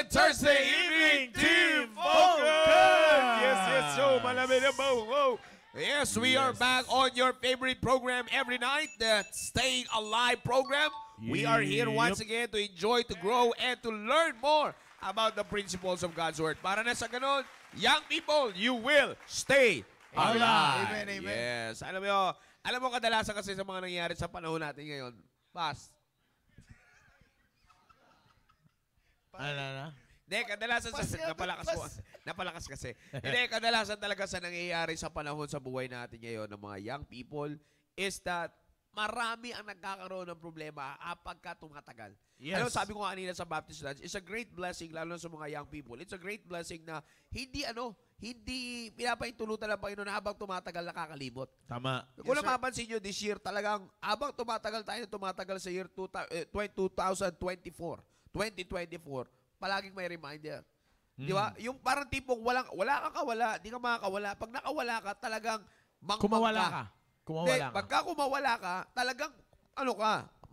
Thursday evening, Team Focus! Yes, so malamig na ba? Yes, we are back on your favorite program every night, the Staying Alive program. We are here once again to enjoy, to grow, and to learn more about the principles of God's Word. Para na sa ganun, young people, you will stay alive. Amen, amen. Yes. Alam mo kadalasan kasi sa mga nangyayari sa panahon natin ngayon, Hindi, kadalasan napalakas kasi. Hindi, kadalasan talaga sa nangyayari sa panahon sa buhay natin ngayon ng mga young people is that marami ang nagkakaroon ng problema pagka tumatagal. Yes. Ano, sabi ko kanina sa Baptist Lunch, it's a great blessing lalo na sa mga young people. It's a great blessing na hindi pinapaintulutan ng Panginoon habang tumatagal nakakalimot. Tama. Kung mapapansin nyo, this year talagang habang tumatagal sa year 2024, palaging may reminder. Di ba? Yung parang tipong wala ka, di ka makakawala. Pag nakawala ka, talagang Kumawala ka. Pagka kumawala ka, talagang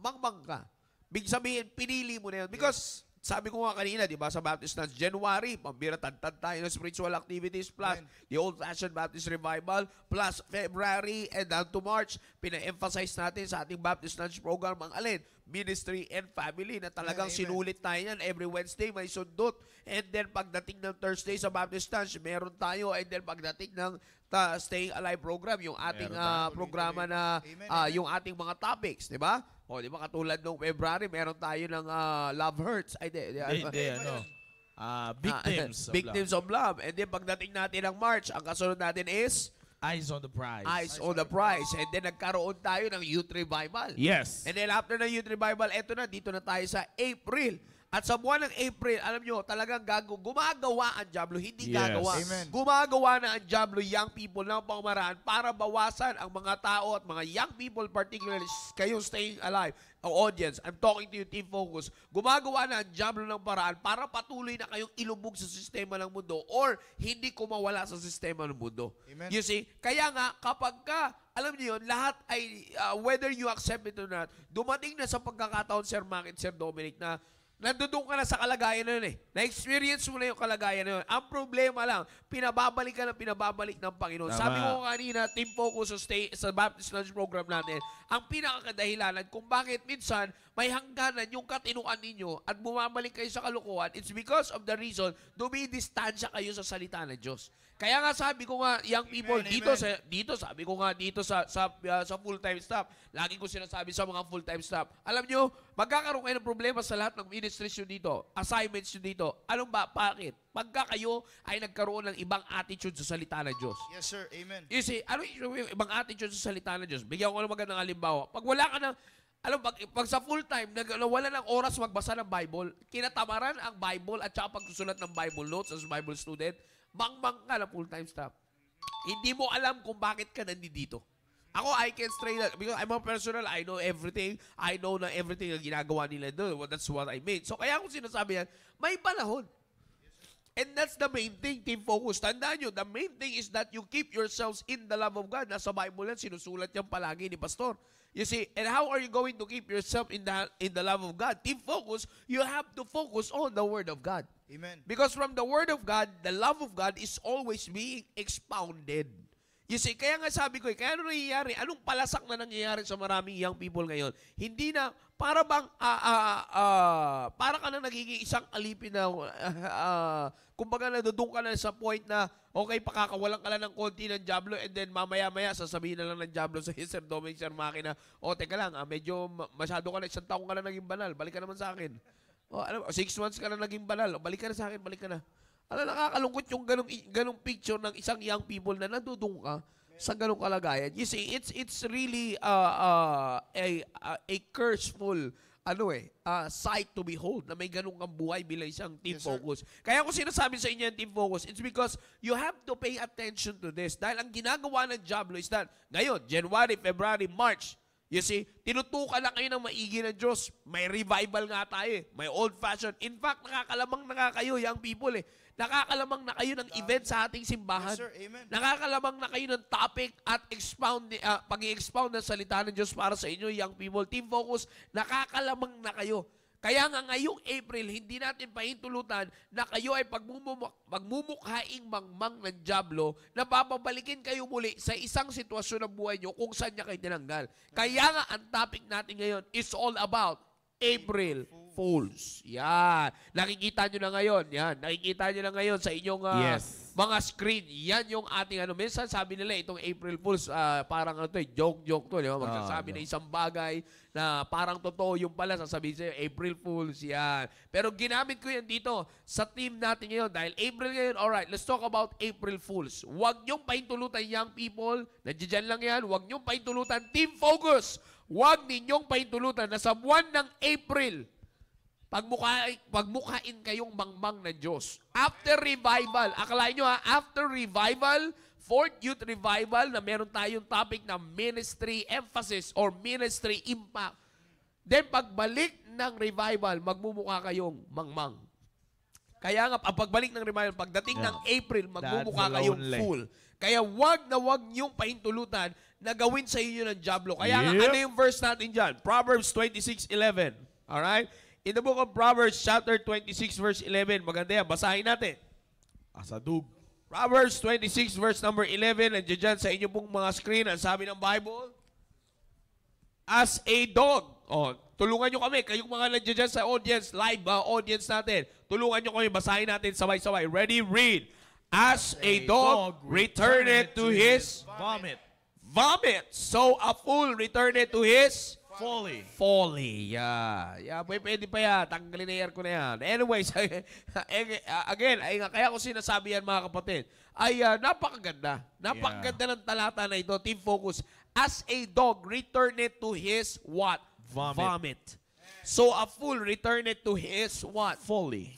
mangmang ka. Big sabihin, pinili mo na yun. Because, sabi ko nga kanina, di ba, sa Baptist Lunch, January, pambira tantad tayo ng spiritual activities, plus the old-fashioned Baptist revival, plus February and down to March, pina-emphasize natin sa ating Baptist Lunch program ang alin? Ministry and family na talagang sinulit tayo yan. Every Wednesday may sundot. And then pagdating ng Thursday sa Baptist Lunch, meron tayo. And then pagdating ng Staying Alive program, yung ating programa na yung ating mga topics, di ba? O, di ba katulad nung February, meron tayo ng Love Hurts. Ay, Victims of Love. And then pagdating natin ng March, ang kasunod natin is Eyes on the Prize. Eyes on the Prize. And then nagkaroon tayo ng Youth Revival. Yes. And then after ng Youth Revival, dito na tayo sa April. At sa buwan ng April, alam nyo, talagang gumagawa ang Diablo, hindi gagawa. Amen. Gumagawa na ang Diablo, young people, ng pamamaraan para bawasan ang mga tao at mga young people, particularly kayong Staying Alive, ang audience, I'm talking to you, Team Focus, gumagawa na ang Diablo ng paraan para patuloy na kayong ilubog sa sistema ng mundo or hindi kumawala sa sistema ng mundo. Amen. You see? Kaya nga, kapag alam niyo yun, lahat ay, whether you accept it or not, dumating na sa pagkakataon, Sir Mac and Sir Dominic, na nandun ka na sa kalagayan na yun eh. Na-experience mo na yung kalagayan na yun. Ang problema lang, pinababalik ng Panginoon. Tama. Sabi ko kanina, Team Focus sa Baptist Lunch program natin, ang pinakakadahilanan kung bakit minsan may hangganan yung katinuan ninyo at bumabalik kayo sa kalukuhan, it's because of the reason dumidistansya kayo sa salita ng Diyos. Kaya nga sabi ko nga, young people, dito sa full-time staff, lagi ko sinasabi sa mga full-time staff, alam nyo, magkakaroon kayo ng problema sa lahat ng ministries nyo dito, assignments nyo dito. Anong ba? Bakit? Pagka kayo ay nagkaroon ng ibang attitude sa salita ng Diyos. Yes, sir. Amen. You see, ano yung ibang attitude sa salita ng Diyos? Bigyan ko ng magandang halimbawa. Pag wala ka ng, pag sa full-time, wala ng oras magbasa ng Bible, kinatamaran ang Bible at saka pagsusulat ng Bible notes as Bible student, mangmang ka na full-time staff. Hindi mo alam kung bakit ka nandito. Ako, I can straight up, because I'm a personal, I know everything. I know na everything na ginagawa nila doon. That's what I mean. So, kaya kung sinasabi yan, may panahon. And that's the main thing, Team Focus. Tandaan nyo, the main thing is that you keep yourselves in the love of God. Nasa Bible yan, sinusulat yan palagi ni Pastor. You see, and how are you going to keep yourself in the love of God? Team Focus, you have to focus on the Word of God. Amen. Because from the Word of God, the love of God is always being expounded. You see, kaya nga sabi ko, kaya ano nangyayari? Anong palasak na nangyayari sa maraming young people ngayon? Hindi na, para bang, para ka na nagiging isang alipin na, kumbaga nadudung ka na sa point na, okay, pakakawalan ka lang ng konti ng Diablo and then mamaya-maya sasabihin na lang ng Diablo sa Sir Dominic, Sir Maki na, teka lang, medyo masyado ka na, isang taong ka na naging banal, balik ka naman sa akin. 6 months ka na naging banal, balik ka na sa akin, balik ka na. Nakakalungkot yung ganong picture ng isang young people na nadudung ka sa ganong kalagayan. You see, it's really a curseful sight to behold na may ganong kang buhay bilang isang Team Focus. Kaya kung sinasabi sa inyo yung Team Focus, it's because you have to pay attention to this. Dahil ang ginagawa ng Diablo is that ngayon, January, February, March, you see, tinutukan na kayo ng maigi ng Diyos. May revival nga tayo eh. May old-fashioned. In fact, nakakalamang na kayo, young people eh. Nakakalamang na kayo ng event sa ating simbahan. Yes, sir. Amen. Nakakalamang na kayo ng topic at pag-i-expound ng salita ng Diyos para sa inyo, young people. Team Focus, nakakalamang na kayo. Kaya nga ngayong April, hindi natin pahintulutan na kayo ay pagmumukhaing mangmang ng dyablo na bababalikin kayo muli sa isang sitwasyon ng buhay nyo kung saan niya kayo tinanggal. Kaya nga ang topic natin ngayon is all about April Fools. Yan. Nakikita nyo na ngayon. Yan. Nakikita nyo na ngayon sa inyong mga screen. Yan yung ating minsan sabi nila itong April Fools, parang joke-joke to. Di ba? Magsasabi na isang bagay na parang totoo yung pala. Sasabihin sa'yo, April Fools. Yan. Pero ginamit ko yan dito sa team natin ngayon. Dahil April ngayon, alright, let's talk about April Fools. Huwag nyong pahintulutan young people. Nandiyan lang yan. Huwag nyong pahintulutan team focus. Huwag ninyong pahintulutan na sa buwan ng April, pagmukhain kayong mangmang ng Diyos. After revival, akalain nyo after revival, Fourth Youth Revival, na meron tayong topic na ministry emphasis or ministry impact. Then pagbalik ng revival, magmumukha kayong mangmang. Kaya nga, pagbalik ng revival, pagdating ng April, magmumukha kayong full. Kaya wag nyong pahintulutan na gawin sa inyo ng dyablo. Kaya nga, ano yung verse natin dyan? Proverbs 26:11. Alright? In the book of Proverbs, chapter 26, verse 11. Maganda yan. Basahin natin. Asadug. Proverbs 26, verse number 11. Nandiyan dyan sa inyo pong mga screen. Ang sabi ng Bible, as a dog. Tulungan nyo kami. Kayong mga nandiyan dyan sa audience, live audience natin. Tulungan nyo kami. Basahin natin sabay-sabay. Ready? Read. As a dog returneth to his vomit. So a fool returneth to his folly. Yeah. Pwede pa yan. Tanggalin na yan ko na yan. Anyways, again, kaya ko sinasabi yan mga kapatid, ay napakaganda. Napakaganda ng talata na ito. Team focus. As a dog returneth to his what? Vomit. So a fool returneth to his what? Folly.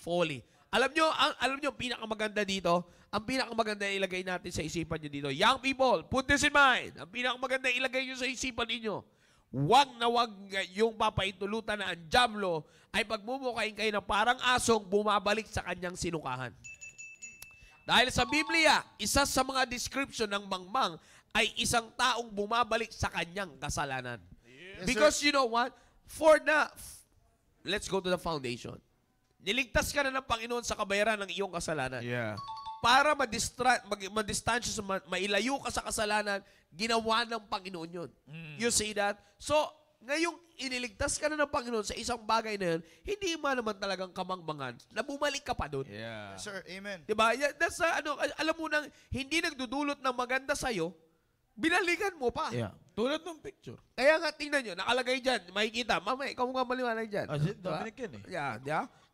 Alam nyo, pinakamaganda dito, ang pinakamaganda ilagay natin sa isipan nyo dito. Young people, put this in mind. Ang pinakamaganda ilagay nyo sa isipan ninyo. Huwag yung papaintulutan na ang dyablo ay pagmumukhain kayo na parang asong bumabalik sa kanyang sinukahan. Dahil sa Biblia, isa sa mga description ng mangmang ay isang taong bumabalik sa kanyang kasalanan. Because you know what? Let's go to the foundation. Niligtas ka na ng Panginoon sa kabayaran ng iyong kasalanan. Para madistansya, mailayo ka sa kasalanan, ginawa ng Panginoon yun. You see that? So, ngayong iniligtas ka na ng Panginoon sa isang bagay na yun, hindi mo naman talagang kamangmangan na bumalik ka pa doon. Yes, sir. Amen. Diba? That's, alam mo nang hindi nagdudulot ng maganda sa'yo, binalikan mo pa. Tulad ng picture. Kaya nga, tingnan nyo, nakalagay dyan, makikita. Mama, ikaw nga maliwanag dyan. Dominic yan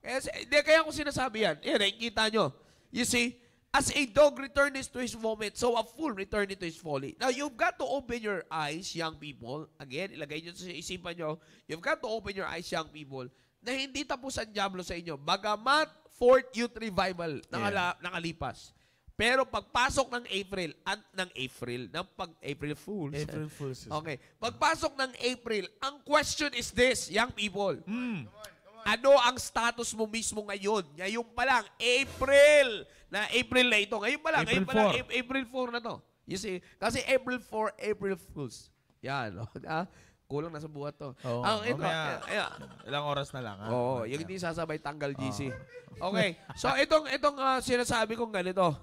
Kaya ko sinasabi yan. Nakikita nyo. You see, as a dog returns to his vomit, so a fool returns to his folly. Now, you've got to open your eyes, young people. Again, ilagay nyo sa isipan nyo. You've got to open your eyes, young people, na hindi tapos ang dyablo sa inyo. Bagamat Fourth Youth Revival nakalipas. Pero pagpasok ng April Fools. April Fools. Okay. Pagpasok ng April, ang question is this, young people. Ano ang status mo mismo ngayon? Ngayon pa lang, April na ito. Ngayon pa lang, April 4 na to. You see? Kasi April 4, April Fools. Yan. Kulang na sa buhat to. Ilang oras na lang. Yung hindi sasabay tanggal GC. Okay. So, itong sinasabi kong ganito.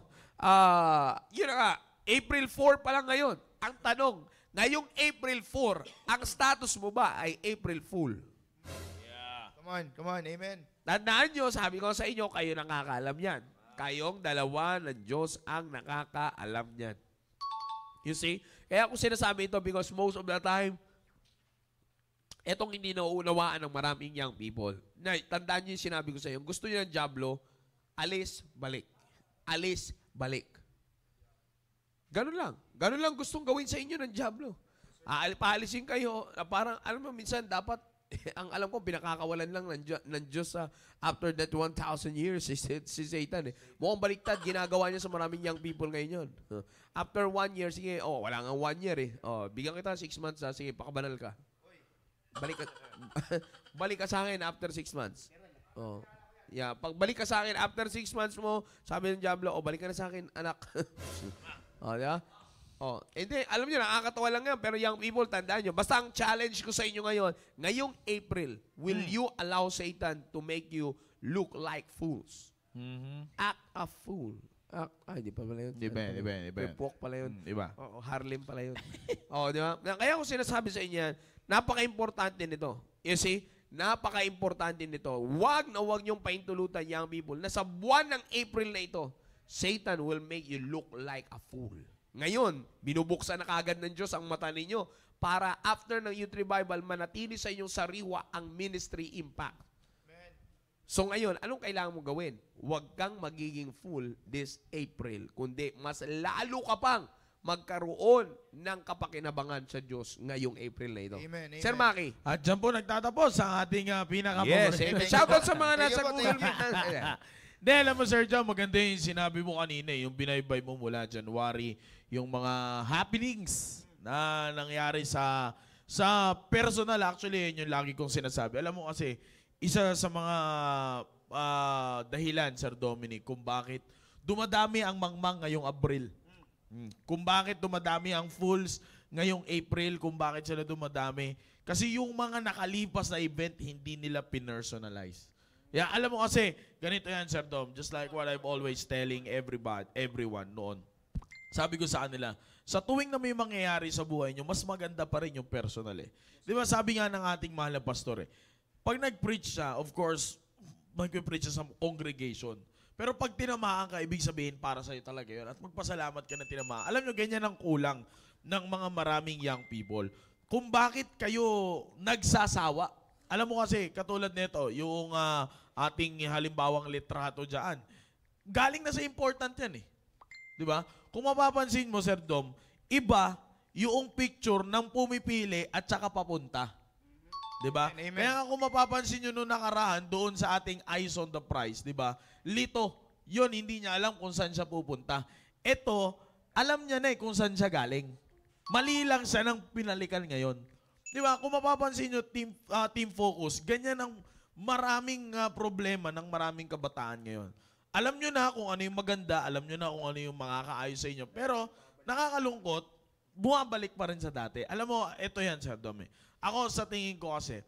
Yun na nga, April 4 pa lang ngayon. Ang tanong, ngayong April 4, ang status mo ba ay April Fool? Come on, amen. Tandaan nyo, sabi ko sa inyo, kayo nakakaalam yan. Kayong dalawa ng Diyos ang nakakaalam yan. You see? Kaya ako sinasabi ito because most of the time, etong hindi nauunawaan ng maraming young people. Na, tandaan nyo yung sinabi ko sa inyo, gusto nyo ng dyablo, alis, balik. Alis, balik. Ganun lang. Ganun lang gustong gawin sa inyo ng dyablo. Paalisin kayo, parang, alam mo, minsan dapat, ang alam ko, pinakakawalan lang ng Diyos after that 1,000 years, si Satan. Mukhang baliktad, ginagawa niya sa maraming young people ngayon. After 1 year, sige, wala nga 1 year eh. Bigyan kita 6 months, sige, pakabanal ka. Balik ka sa akin after 6 months. Pag balik ka sa akin after 6 months mo, sabi ng Diablo, balik ka na sa akin, anak. Diba? Oh, hindi, alam niyo, nakakatawa lang yan, pero young people, tandaan niyo, basta ang challenge ko sa inyo ngayon, ngayong April, will you allow Satan to make you look like fools? Act a fool. Ay, di pa pala yun. Di ba, di ba, di ba. Pok pala yun. Di ba? Oo, Harlem pala yun. Oo, di ba? Kaya ko sinasabi sa inyo yan, napaka-importante nito. You see, napaka-importante nito. Huwag na huwag niyong paintulutan, young people, na sa buwan ng April na ito, Satan will make you look like a fool. Ngayon, binubuksan na kagad ng Diyos ang mata ninyo para after ng Youth Revival, manatili sa inyong sariwa ang ministry impact. So ngayon, anong kailangan mo gawin? Huwag kang magiging fool this April, kundi mas lalo ka pang magkaroon ng kapakinabangan sa Diyos ngayong April na ito. Amen, amen. Sir Maki. At dyan po nagtatapos ang ating Yes, pinaka-paborito. amen. Shoutout sa mga Thank nasa you po, Google thank Meet. Hindi, alam mo Sir John, maganda yung sinabi mo kanina, yung binaybay mo mula January, yung mga happenings na nangyari sa personal. Actually, yun yung lagi kong sinasabi. Alam mo kasi, isa sa mga dahilan, Sir Dominic, kung bakit dumadami ang mangmang ngayong Abril. Kung bakit dumadami ang fools ngayong April, kung bakit sila dumadami. Kasi yung mga nakalipas na event, hindi nila pinersonalize. Yeah, alam mo kasi, ganito yan, Sir Dom, just like what I'm always telling everyone noon. Sabi ko sa kanila, sa tuwing na may mangyayari sa buhay nyo, mas maganda pa rin yung personal eh. Di ba sabi nga ng ating mahal na pastor eh, pag nag-preach siya, of course, mag-preach siya sa congregation. Pero pag tinamaan ka, ibig sabihin para sa'yo talaga yun. At magpasalamat ka na tinamaan. Alam nyo, ganyan ang kulang ng mga maraming young people. Kung bakit kayo nagsasawa. Alam mo kasi, katulad nito, yung ating halimbawang litrato dyan, galing na sa important yan eh. Di ba? Kung mapapansin mo, Sir Dom, iba yung picture ng pumipili at saka papunta. Di ba? Amen. Kaya nga kung mapapansin nyo nung nakaraan doon sa ating Eyes on the Prize, di ba? Lito, yun, hindi niya alam kung saan siya pupunta. Ito, alam niya na kung saan siya galing. Mali lang siya ng pinalikan ngayon. Di ba? Kung mapapansin nyo, team focus, ganyan ang maraming problema ng maraming kabataan ngayon. Alam nyo na kung ano yung maganda, alam nyo na kung ano yung makakaayos sa inyo. Pero, nakakalungkot, bumabalik pa rin sa dati. Alam mo, ito yan, Sir Dom. Ako, sa tingin ko kasi,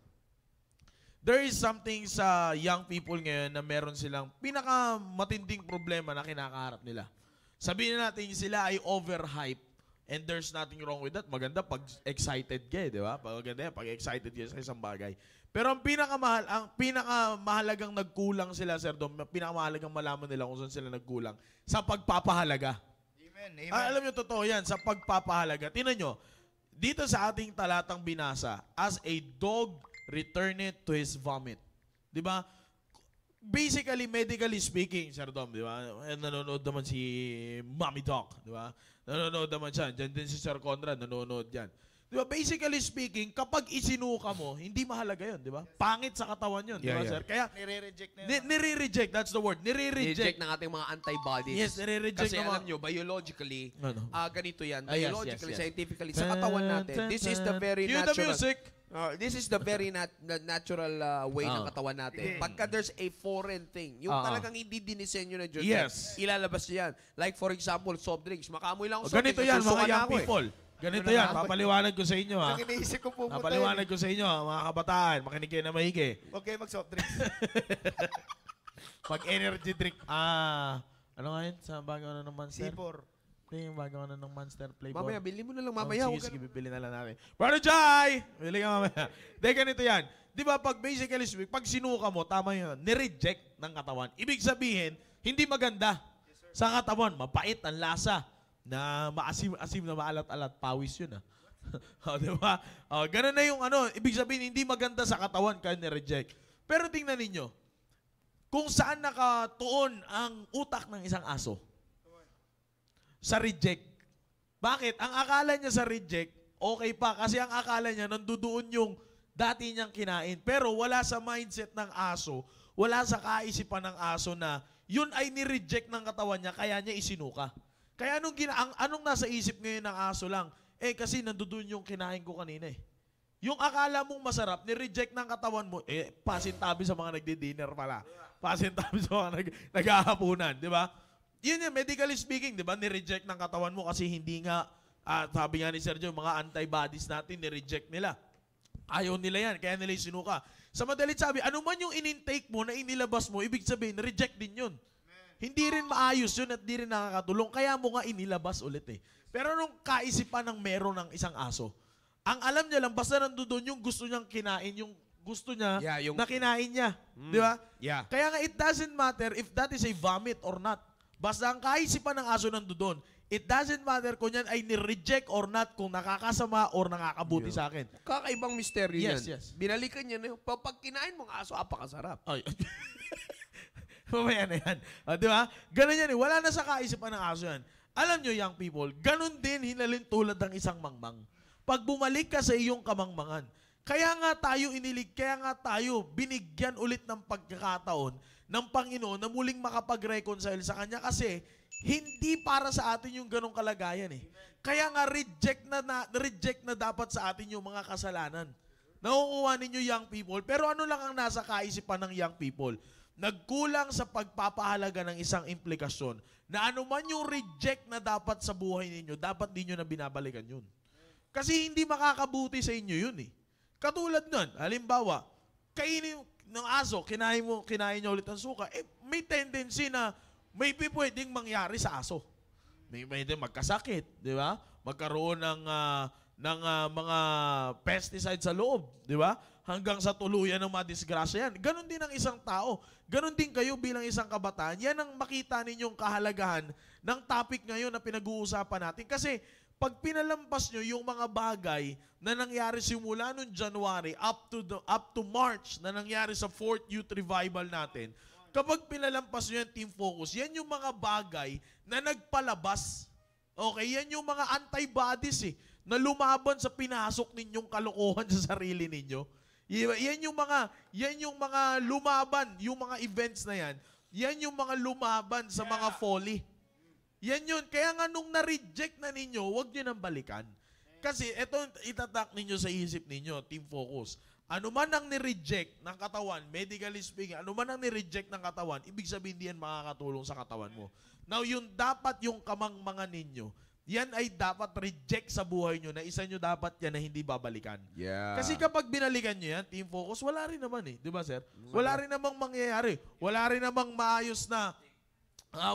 there is something sa young people ngayon na meron silang pinakamatinding problema na kinakaharap nila. Sabihin natin sila ay overhype. And there's nothing wrong with that. Maganda pag excited ka, di ba? Maganda pag excited ka sa isang bagay. Pero ang pinakamahalagang nagkulang sila, Sir Dom, pinakamahalagang malaman nila kung saan sila nagkulang, sa pagpapahalaga. Amen, amen. Alam nyo, totoo yan, sa pagpapahalaga. Tingnan nyo, dito sa ating talatang binasa, as a dog returneth to his vomit. Di ba? Basically, medically speaking, Sir Dom, di ba? Nanonood naman si Mommy Doc, di ba? Nanonood naman siya. Diyan din si Sir Conrad, nanonood yan. Di ba? Basically speaking, kapag isinuka mo, hindi mahalaga yun, di ba? Pangit sa katawan yun, di ba, Sir? Kaya, Nire-reject na yun. nire-reject, that's the word. Nire-reject. Reject ng ating mga antibodies. Yes, nire-reject Kasi ng alam mga- nyo, biologically, Ano? ganito yan. Yes, Biologically, yes. scientifically, sa katawan natin, this is the very Cue the natural. music. This is the very natural way ng katawan natin. Pagka there's a foreign thing, yung talagang hindi dinisenyo na Diyos, Yes. ilalabas yan. Like for example, soft drinks. Makaamoy lang ako soft Ganito drinks. yan, mga susuka na young ako eh. people. Ganito Ano yan, na? papaliwanag ko sa inyo, ha? Ang iniisip ko pumunta Papaliwanag ko sa inyo, mga kabataan, makinig kayo na maigi. Okay, mag-soft drinks. Pag energy drink, ano nga yun? Sa bago na ng Monster? C4. Ito yung bago na ng Monster Flavor. Mamaya, bili mo na lang mamaya. Oh, Huwag sige, ka na- bibili na lang natin. Brother Jai! Bili ka mamaya. Di, ganito yan. Di ba, pag basically speak, pag sinuka mo, tama yun, nireject ng katawan. Ibig sabihin, hindi maganda sa katawan. Mapait ang lasa na maasim-asim na maalat-alat. Pawis yun, O, di ba? O, ganun na yung ano. Ibig sabihin, hindi maganda sa katawan kaya nireject. Pero tingnan ninyo, kung saan nakatuon ang utak ng isang aso. Sa reject. Bakit? Ang akala niya sa reject, okay pa. Kasi ang akala niya, nandudoon yung dati niyang kinain. Pero wala sa mindset ng aso, wala sa kaisipan ng aso na yun ay ni-reject ng katawan niya, kaya niya isinuka. Kaya anong nasa isip ngayon ng aso lang? Kasi nandoon yung kinain ko kanina eh. Yung akala mong masarap, ni-reject ng katawan mo, pasintabi sa mga nagdi-dinner pala. Pasintabi sa mga naghahapunan, di ba? Yun yung medically speaking, di ba? Ni-reject ng katawan mo kasi hindi nga Sabi nga ni Sergio, mga antibodies natin, ni-reject nila. Ayaw nila yan, kaya nila yung sinuka. Sa madalit sabi, ano man yung in-intake mo na inilabas mo, ibig sabihin, reject din yun. Hindi rin maayos yun at di rin nakakatulong. Kaya mo nga inilabas ulit eh. Pero nung kaisipan ng meron ng isang aso, ang alam niya lang, basta nandoon yung gusto niyang kinain, yung gusto niya na kinain niya. Di ba? Yeah. Kaya nga, it doesn't matter if that is a vomit or not. Basta ang kaisipan ng aso nandoon, it doesn't matter kung yan ay ni-reject or not, kung nakakasama or nakakabuti sa akin. Kakaibang misteryo Yes, yan. yes. Binalikan niya na yun. Pag kinain mong aso, apakasarap. Ay. Mamaya na yan. Di ba? Ganun yan eh. Wala na sa kaisipan ng aso yan. Alam nyo, young people, ganun din hinalin tulad ng isang mangmang. Pag bumalik ka sa iyong kamangmangan, kaya nga tayo binigyan ulit ng pagkakataon ng Panginoon na muling makapag-reconcile sa Kanya kasi hindi para sa atin yung ganong kalagayan eh. Kaya nga reject na dapat sa atin yung mga kasalanan. Nakukuha ninyo young people, pero ano lang ang nasa kaisipan ng young people? Nagkulang sa pagpapahalaga ng isang implikasyon na anuman yung reject na dapat sa buhay ninyo, dapat din nyo na binabalikan yun. Kasi hindi makakabuti sa inyo yun eh. Katulad nun, halimbawa, kainin ng aso, kinain niya ulit ang suka, may tendency na may pwedeng mangyari sa aso. May pwedeng magkasakit, di ba? Magkaroon ng mga pesticides sa loob, di ba? Hanggang sa tuluyan ng madisgrasya yan. Ganon din ang isang tao. Ganon din kayo bilang isang kabataan. Yan ang makita ninyong kahalagahan ng topic ngayon na pinag-uusapan natin. Kasi pag pinalampas nyo yung mga bagay na nangyari simula noong January up to March na nangyari sa 4th Youth Revival natin, kapag pinalampas nyo yung Team Focus, yan yung mga bagay na nagpalabas. Okay? Yan yung mga antibodies na lumaban sa pinasok ninyong kalokohan sa sarili ninyo. Yan yung mga lumaban, yung mga events na yan, yan yung mga lumaban sa mga folly. Yan yun. Kaya nga nung na-reject na ninyo, huwag nyo nang balikan. Kasi ito itatak ninyo sa isip ninyo, Team Focus. Ano man ang ni-reject ng katawan, medically speaking, ano man ang ni-reject ng katawan, ibig sabihin hindi yan makakatulong sa katawan mo. Now, yung kamangmangan ninyo, yan ay dapat reject sa buhay nyo na isa nyo dapat yan na hindi babalikan. Yeah. Kasi kapag binalikan nyo yan, Team Focus, wala rin naman eh. Di ba, sir? Wala rin namang mangyayari. Wala rin namang maayos na,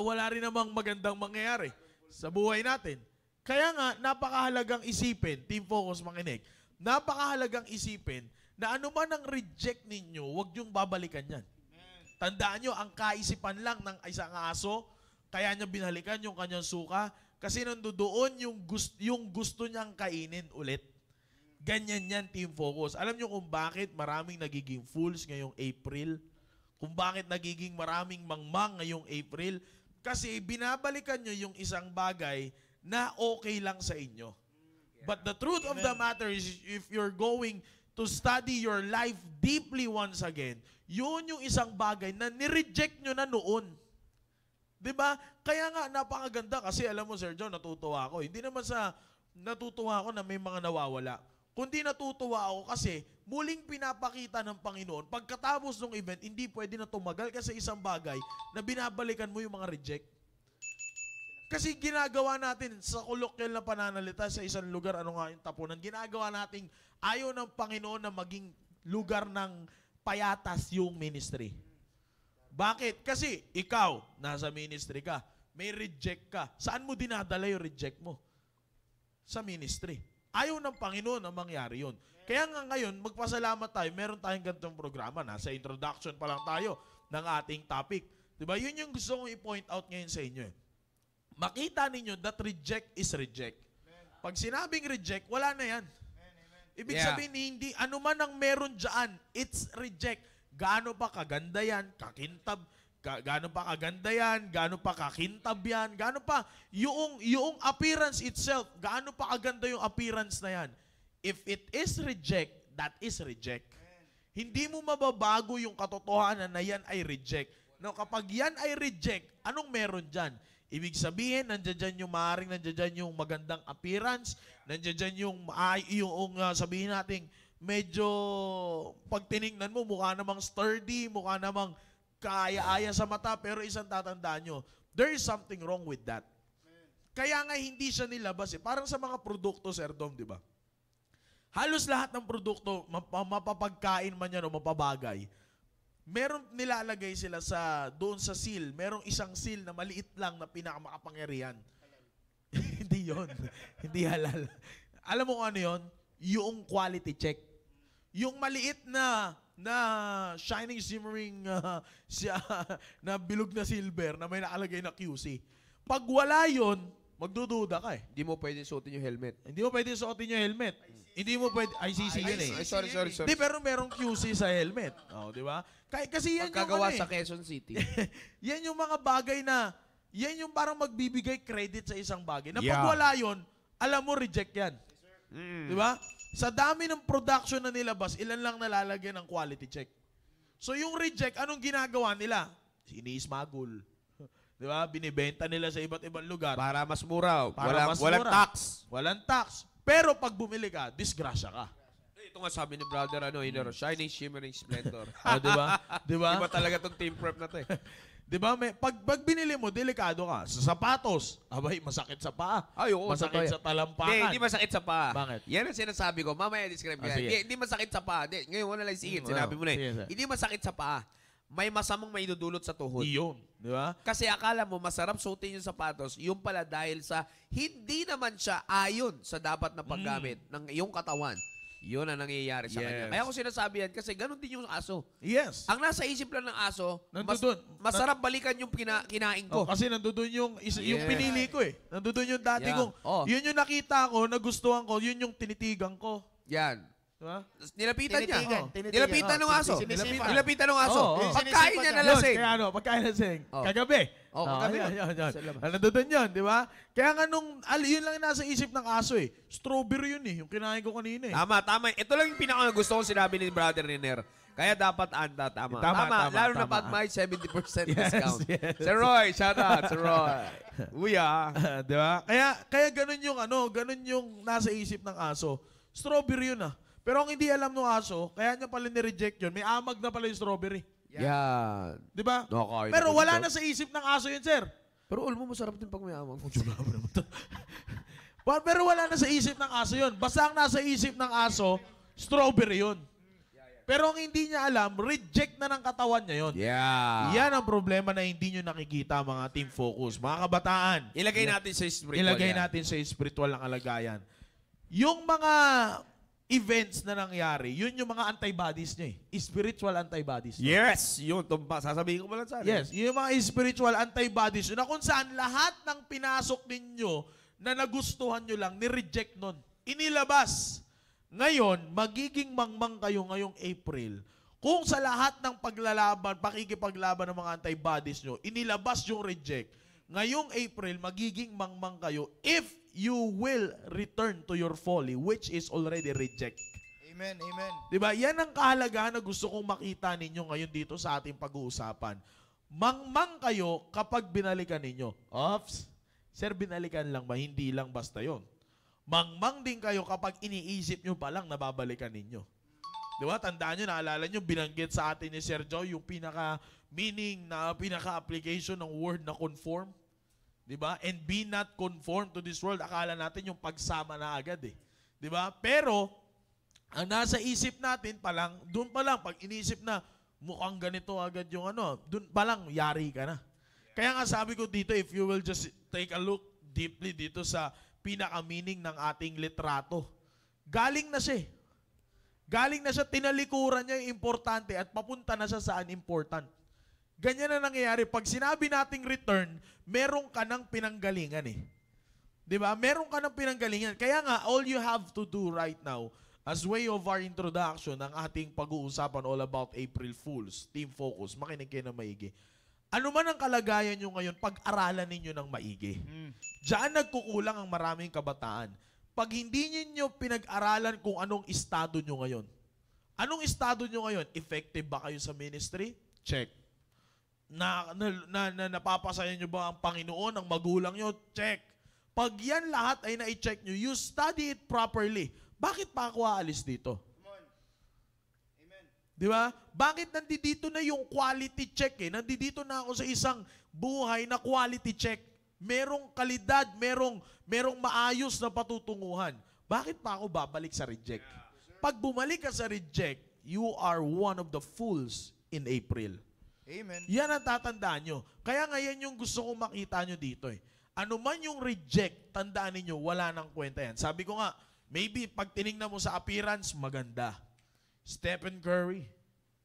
wala rin namang magandang mangyayari sa buhay natin. Kaya nga, napakahalagang isipin, Team Focus, makinig, napakahalagang isipin na ano man ang reject ninyo, huwag niyong babalikan yan. Tandaan nyo, ang kaisipan lang ng isang aso, kaya niya binalikan yung kanyang suka, kasi nandoon yung gusto niyang kainin ulit. Ganyan yan, Team Focus. Alam niyo kung bakit maraming nagiging fools ngayong April? Kung bakit nagiging maraming mangmang ngayong April? Kasi binabalikan niyo yung isang bagay na okay lang sa inyo. But the truth of the matter is, if you're going to study your life deeply once again, yun yung isang bagay na nireject nyo na noon. Diba? Kaya nga, napakaganda kasi alam mo, Sir John, natutuwa ako. Hindi naman sa natutuwa ako na may mga nawawala. Kundi natutuwa ako kasi muling pinapakita ng Panginoon, pagkatapos ng event, hindi pwede na tumagal kasi isang bagay na binabalikan mo yung mga reject. Kasi ginagawa natin sa colloquial na pananalita sa isang lugar, ano nga yung tapunan, ginagawa nating ayaw ng Panginoon na maging lugar ng payatas yung ministry. Bakit? Kasi ikaw, nasa ministry ka, may reject ka. Saan mo dinadala yung reject mo? Sa ministry. Ayaw ng Panginoon na mangyari yun. Kaya nga ngayon, magpasalamat tayo, meron tayong ganitong programa. Nasa introduction pa lang tayo ng ating topic. Diba? Yun yung gusto kong i-point out ngayon sa inyo. Makita ninyo that reject is reject. Pag sinabing reject, wala na yan. Ibig sabihin, hindi, ano man ang meron dyan, it's reject. Gaano pa kaganda yan, kakintab, gaano pa kaganda yan, gaano pa kakintab yan, gaano pa, yung appearance itself, gaano pa kaganda yung appearance na yan. If it is reject, that is reject. Hindi mo mababago yung katotohanan na yan ay reject. No, kapag yan ay reject, anong meron dyan? Ibig sabihin, nandiyan yung maaaring nandiyan yung magandang appearance, nandiyan yung sabihin natin, medyo pag tinignan mo, mukha namang sturdy, mukha namang kaaya-aya sa mata, pero isang tatandaan nyo, there is something wrong with that. kaya nga hindi siya nilabas eh. Parang sa mga produkto, Sir Dom, di ba? Halos lahat ng produkto, mapapagkain man yan o mapabagay, meron nilalagay sila doon sa seal. Merong isang seal na maliit lang na pinakamakapangyarihan. Hindi yon. Hindi halal. Alam mo kung ano yon? Yung quality check. Yung maliit na shining, shimmering, na bilog na silver na may nakalagay na QC. Pag wala yon, magdududa ka eh. Hindi mo pwede suotin yung helmet. Hindi mo pwede suotin yung helmet. Hindi mo pwede, ICC yun eh. Ay, sorry. Hindi, pero merong QC sa helmet. Oh, di ba? Kasi yan Pagkagawa yung sa Quezon City. yan yung mga bagay na, yan yung parang magbibigay credit sa isang bagay. Na Yeah. pag wala yun, alam mo, reject yan. Di ba? Sa dami ng production na nilabas, ilan lang nalalagyan ng quality check. So yung reject, anong ginagawa nila? Sinismagul. Di ba? Binibenta nila sa iba't ibang lugar. Para mas mura. Para mas Walang mura. tax. Walang tax. Pero pag bumili ka, disgrasya ka. Ito nga sabi ni brother, shining, shimmering, splendor. Di ba? Di ba? Iba talaga tong team prep na to eh. Di ba? Pag binili mo, delikado ka. Sa sapatos, abay, masakit sa paa. Ay, oo, Masakit totoo sa talampakan. Hindi masakit sa paa. Bakit? Yan ang sinasabi ko. Mamaya describe Ah, yan. sige. Hindi masakit sa paa. Ngayon, wala lang sige. Sinabi mo na Sige, eh. sir. Hindi masakit sa paa. May masamang maidudulot sa tuhod. Iyon. Di ba? Kasi akala mo masarap suotin yung sapatos, yung pala dahil sa hindi naman siya ayon sa dapat na paggamit ng iyong katawan. Yun ang nangyayari sa kanya. Yes. Kaya ko sinasabi yan kasi ganun din yung aso. Yes. Ang nasa isip lang ng aso, Nandun. masarap balikan yung kinain ko. Oh, kasi nandoon yung Yeah. pinili ko eh. Nandoon yung dati Yeah. kong. Oh. Yun yung nakita ko, nagustuhan ko, yun yung tinitigan ko. Yan. Diba? Nilapitan niya. Tinitigan. Nilapitan ng aso. Sinisipan. Nilapitan ng aso. Oo, oo. Pagkain niya Sinisipan nalasing. Kaya ano, pagkain lasing. Oh. Kagabi. Oh, kagabi. Yan. Sa labas. Nandoon yun, di ba? Kaya nga yun lang yung nasa isip ng aso eh. Strawberry yun eh, yung kinain ko kanina eh. Tama. Ito lang yung pinaka gusto kong sinabi ni Brother Riner. Kaya dapat anda, tama. Lalo na pag may 70% discount. Yes. Sir Roy, shout out, Sir Roy. Uya. Di ba? Kaya ganun yung nasa isip ng aso. Strawberry yun ah. Pero ang hindi alam ng aso, kaya niya pala ni-reject yun, may amag na pala yung strawberry. Yan. Di ba? Nakakain Pero ako wala dito. na sa isip ng aso yun, sir. Pero ulmo masarap din pag may amang. Pero wala na sa isip ng aso yun. Basta ang nasa isip ng aso, strawberry yun. Pero ang hindi niya alam, reject na ng katawan niya yun. Yeah. Yan ang problema na hindi nyo nakikita, mga team focus. Mga kabataan, Ilagay natin sa spiritual. ilagay yan. natin sa spiritual na kalagayan. Yung mga events na nangyari, yun yung mga antibodies niya eh. Spiritual antibodies. Yes. Yun. Sasabihin ko mo lang sana. Yes, yung mga spiritual antibodies na kung saan lahat ng pinasok ninyo na nagustuhan nyo lang, ni-reject nun. Inilabas. Ngayon, magiging mangmang kayo ngayong April. Kung sa lahat ng paglalaban, pakikipaglaban ng mga antibodies nyo, inilabas yung reject. Ngayong April, magiging mangmang kayo if you will return to your folly, which is already reject. Amen. Diba? Yan ang kahalagahan na gusto kong makita ninyo ngayon dito sa ating pag-uusapan. Mangmang kayo kapag binalikan ninyo. Ops, sir, binalikan lang ba? Hindi lang basta yon. Mangmang din kayo kapag iniisip nyo pa lang na babalikan ninyo. Diba? Tandaan nyo, naalala nyo, binanggit sa atin ni Sir Joe yung pinaka-meaning na pinaka-application ng word na conform. Diba? And be not conformed to this world. Akala natin yung pagsama na agad eh. Diba? Pero, ang nasa isip natin pa lang, doon pa lang, pag inisip na mukhang ganito agad yung doon pa lang, yari ka na. Kaya nga sabi ko dito, if you will just take a look deeply dito sa pinaka-meaning ng ating litrato. Galing na siya. Galing na siya, tinalikuran niya yung importante at papunta na siya saan important. Ganyan na nangyayari. Pag sinabi nating return, meron ka ng pinanggalingan eh. Diba? Meron ka ng pinanggalingan. Kaya nga, all you have to do right now, as way of our introduction, ng ating pag-uusapan all about April Fools, Team Focus, makinig kayo ng maigi. Ano man ang kalagayan nyo ngayon, pag-aralan ninyo ng maigi. Diyan nagkukulang ang maraming kabataan. Pag hindi niyo pinag-aralan kung anong estado nyo ngayon. Anong estado nyo ngayon? Effective ba kayo sa ministry? Check. Napapasaya nyo ba ang Panginoon, ang magulang nyo? Check. Pag yan lahat ay na-check nyo, you study it properly. Bakit pa ako aalis dito? Di ba? Bakit nandito na yung quality check eh? Nandito na ako sa isang buhay na quality check. merong kalidad, merong maayos na patutunguhan. Bakit pa ako babalik sa reject? Pag bumalik ka sa reject, you are one of the fools in April. Amen. Yan ang tatandaan nyo. Kaya ngayon yung gusto kong makita nyo dito eh. Ano man yung reject, tandaan ninyo, wala nang kwenta yan. Sabi ko nga, maybe pag tinignan mo sa appearance, maganda. Stephen Curry.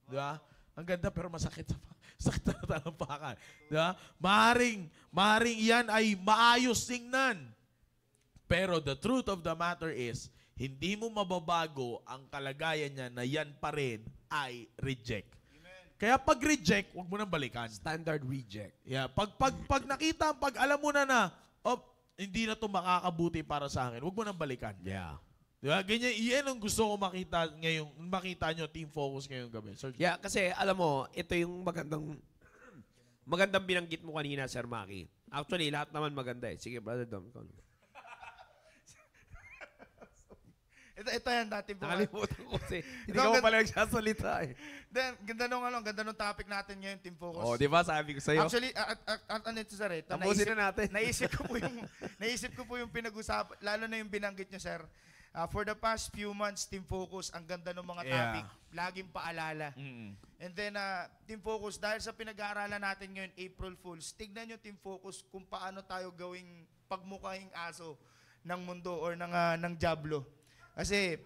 Di ba? Ang ganda pero masakit sakit na talampakan. Di ba? Maring yan ay maayos tingnan. Pero the truth of the matter is, hindi mo mababago ang kalagayan niya na yan pa rin ay reject. Kaya pag reject, huwag mo nang balikan. Standard reject. Yeah, pag nakita, pag alam mo na, hindi na to makakabuti para sa akin, huwag mo nang balikan. Yeah. Diba? Ganyan, iyan ang gusto ko makita nyo, team focus ngayong gabi. Sir, Yeah, kasi alam mo, ito yung magandang binanggit mo kanina, Sir Maki. Actually, lahat naman maganda eh. Sige, Brother Dom. Ito yan natin po. Nakalimutan ko kasi. Hindi Ito, ka mo pala nagsasalita eh. Then, ganda nung topic natin ngayon, Team Focus. Oh, di ba sabi ko sa'yo? Actually, ano ito, sir, Tapusin na natin. naisip ko po yung pinag-usapan, lalo na yung binanggit nyo, sir. For the past few months, Team Focus, ang ganda ng mga topic. Laging paalala. And then, Team Focus, dahil sa pinag-aaralan natin ngayon, April Fools, tignan nyo, Team Focus, kung paano tayo gawing pagmukhahing aso ng mundo or ng Diablo. Kasi,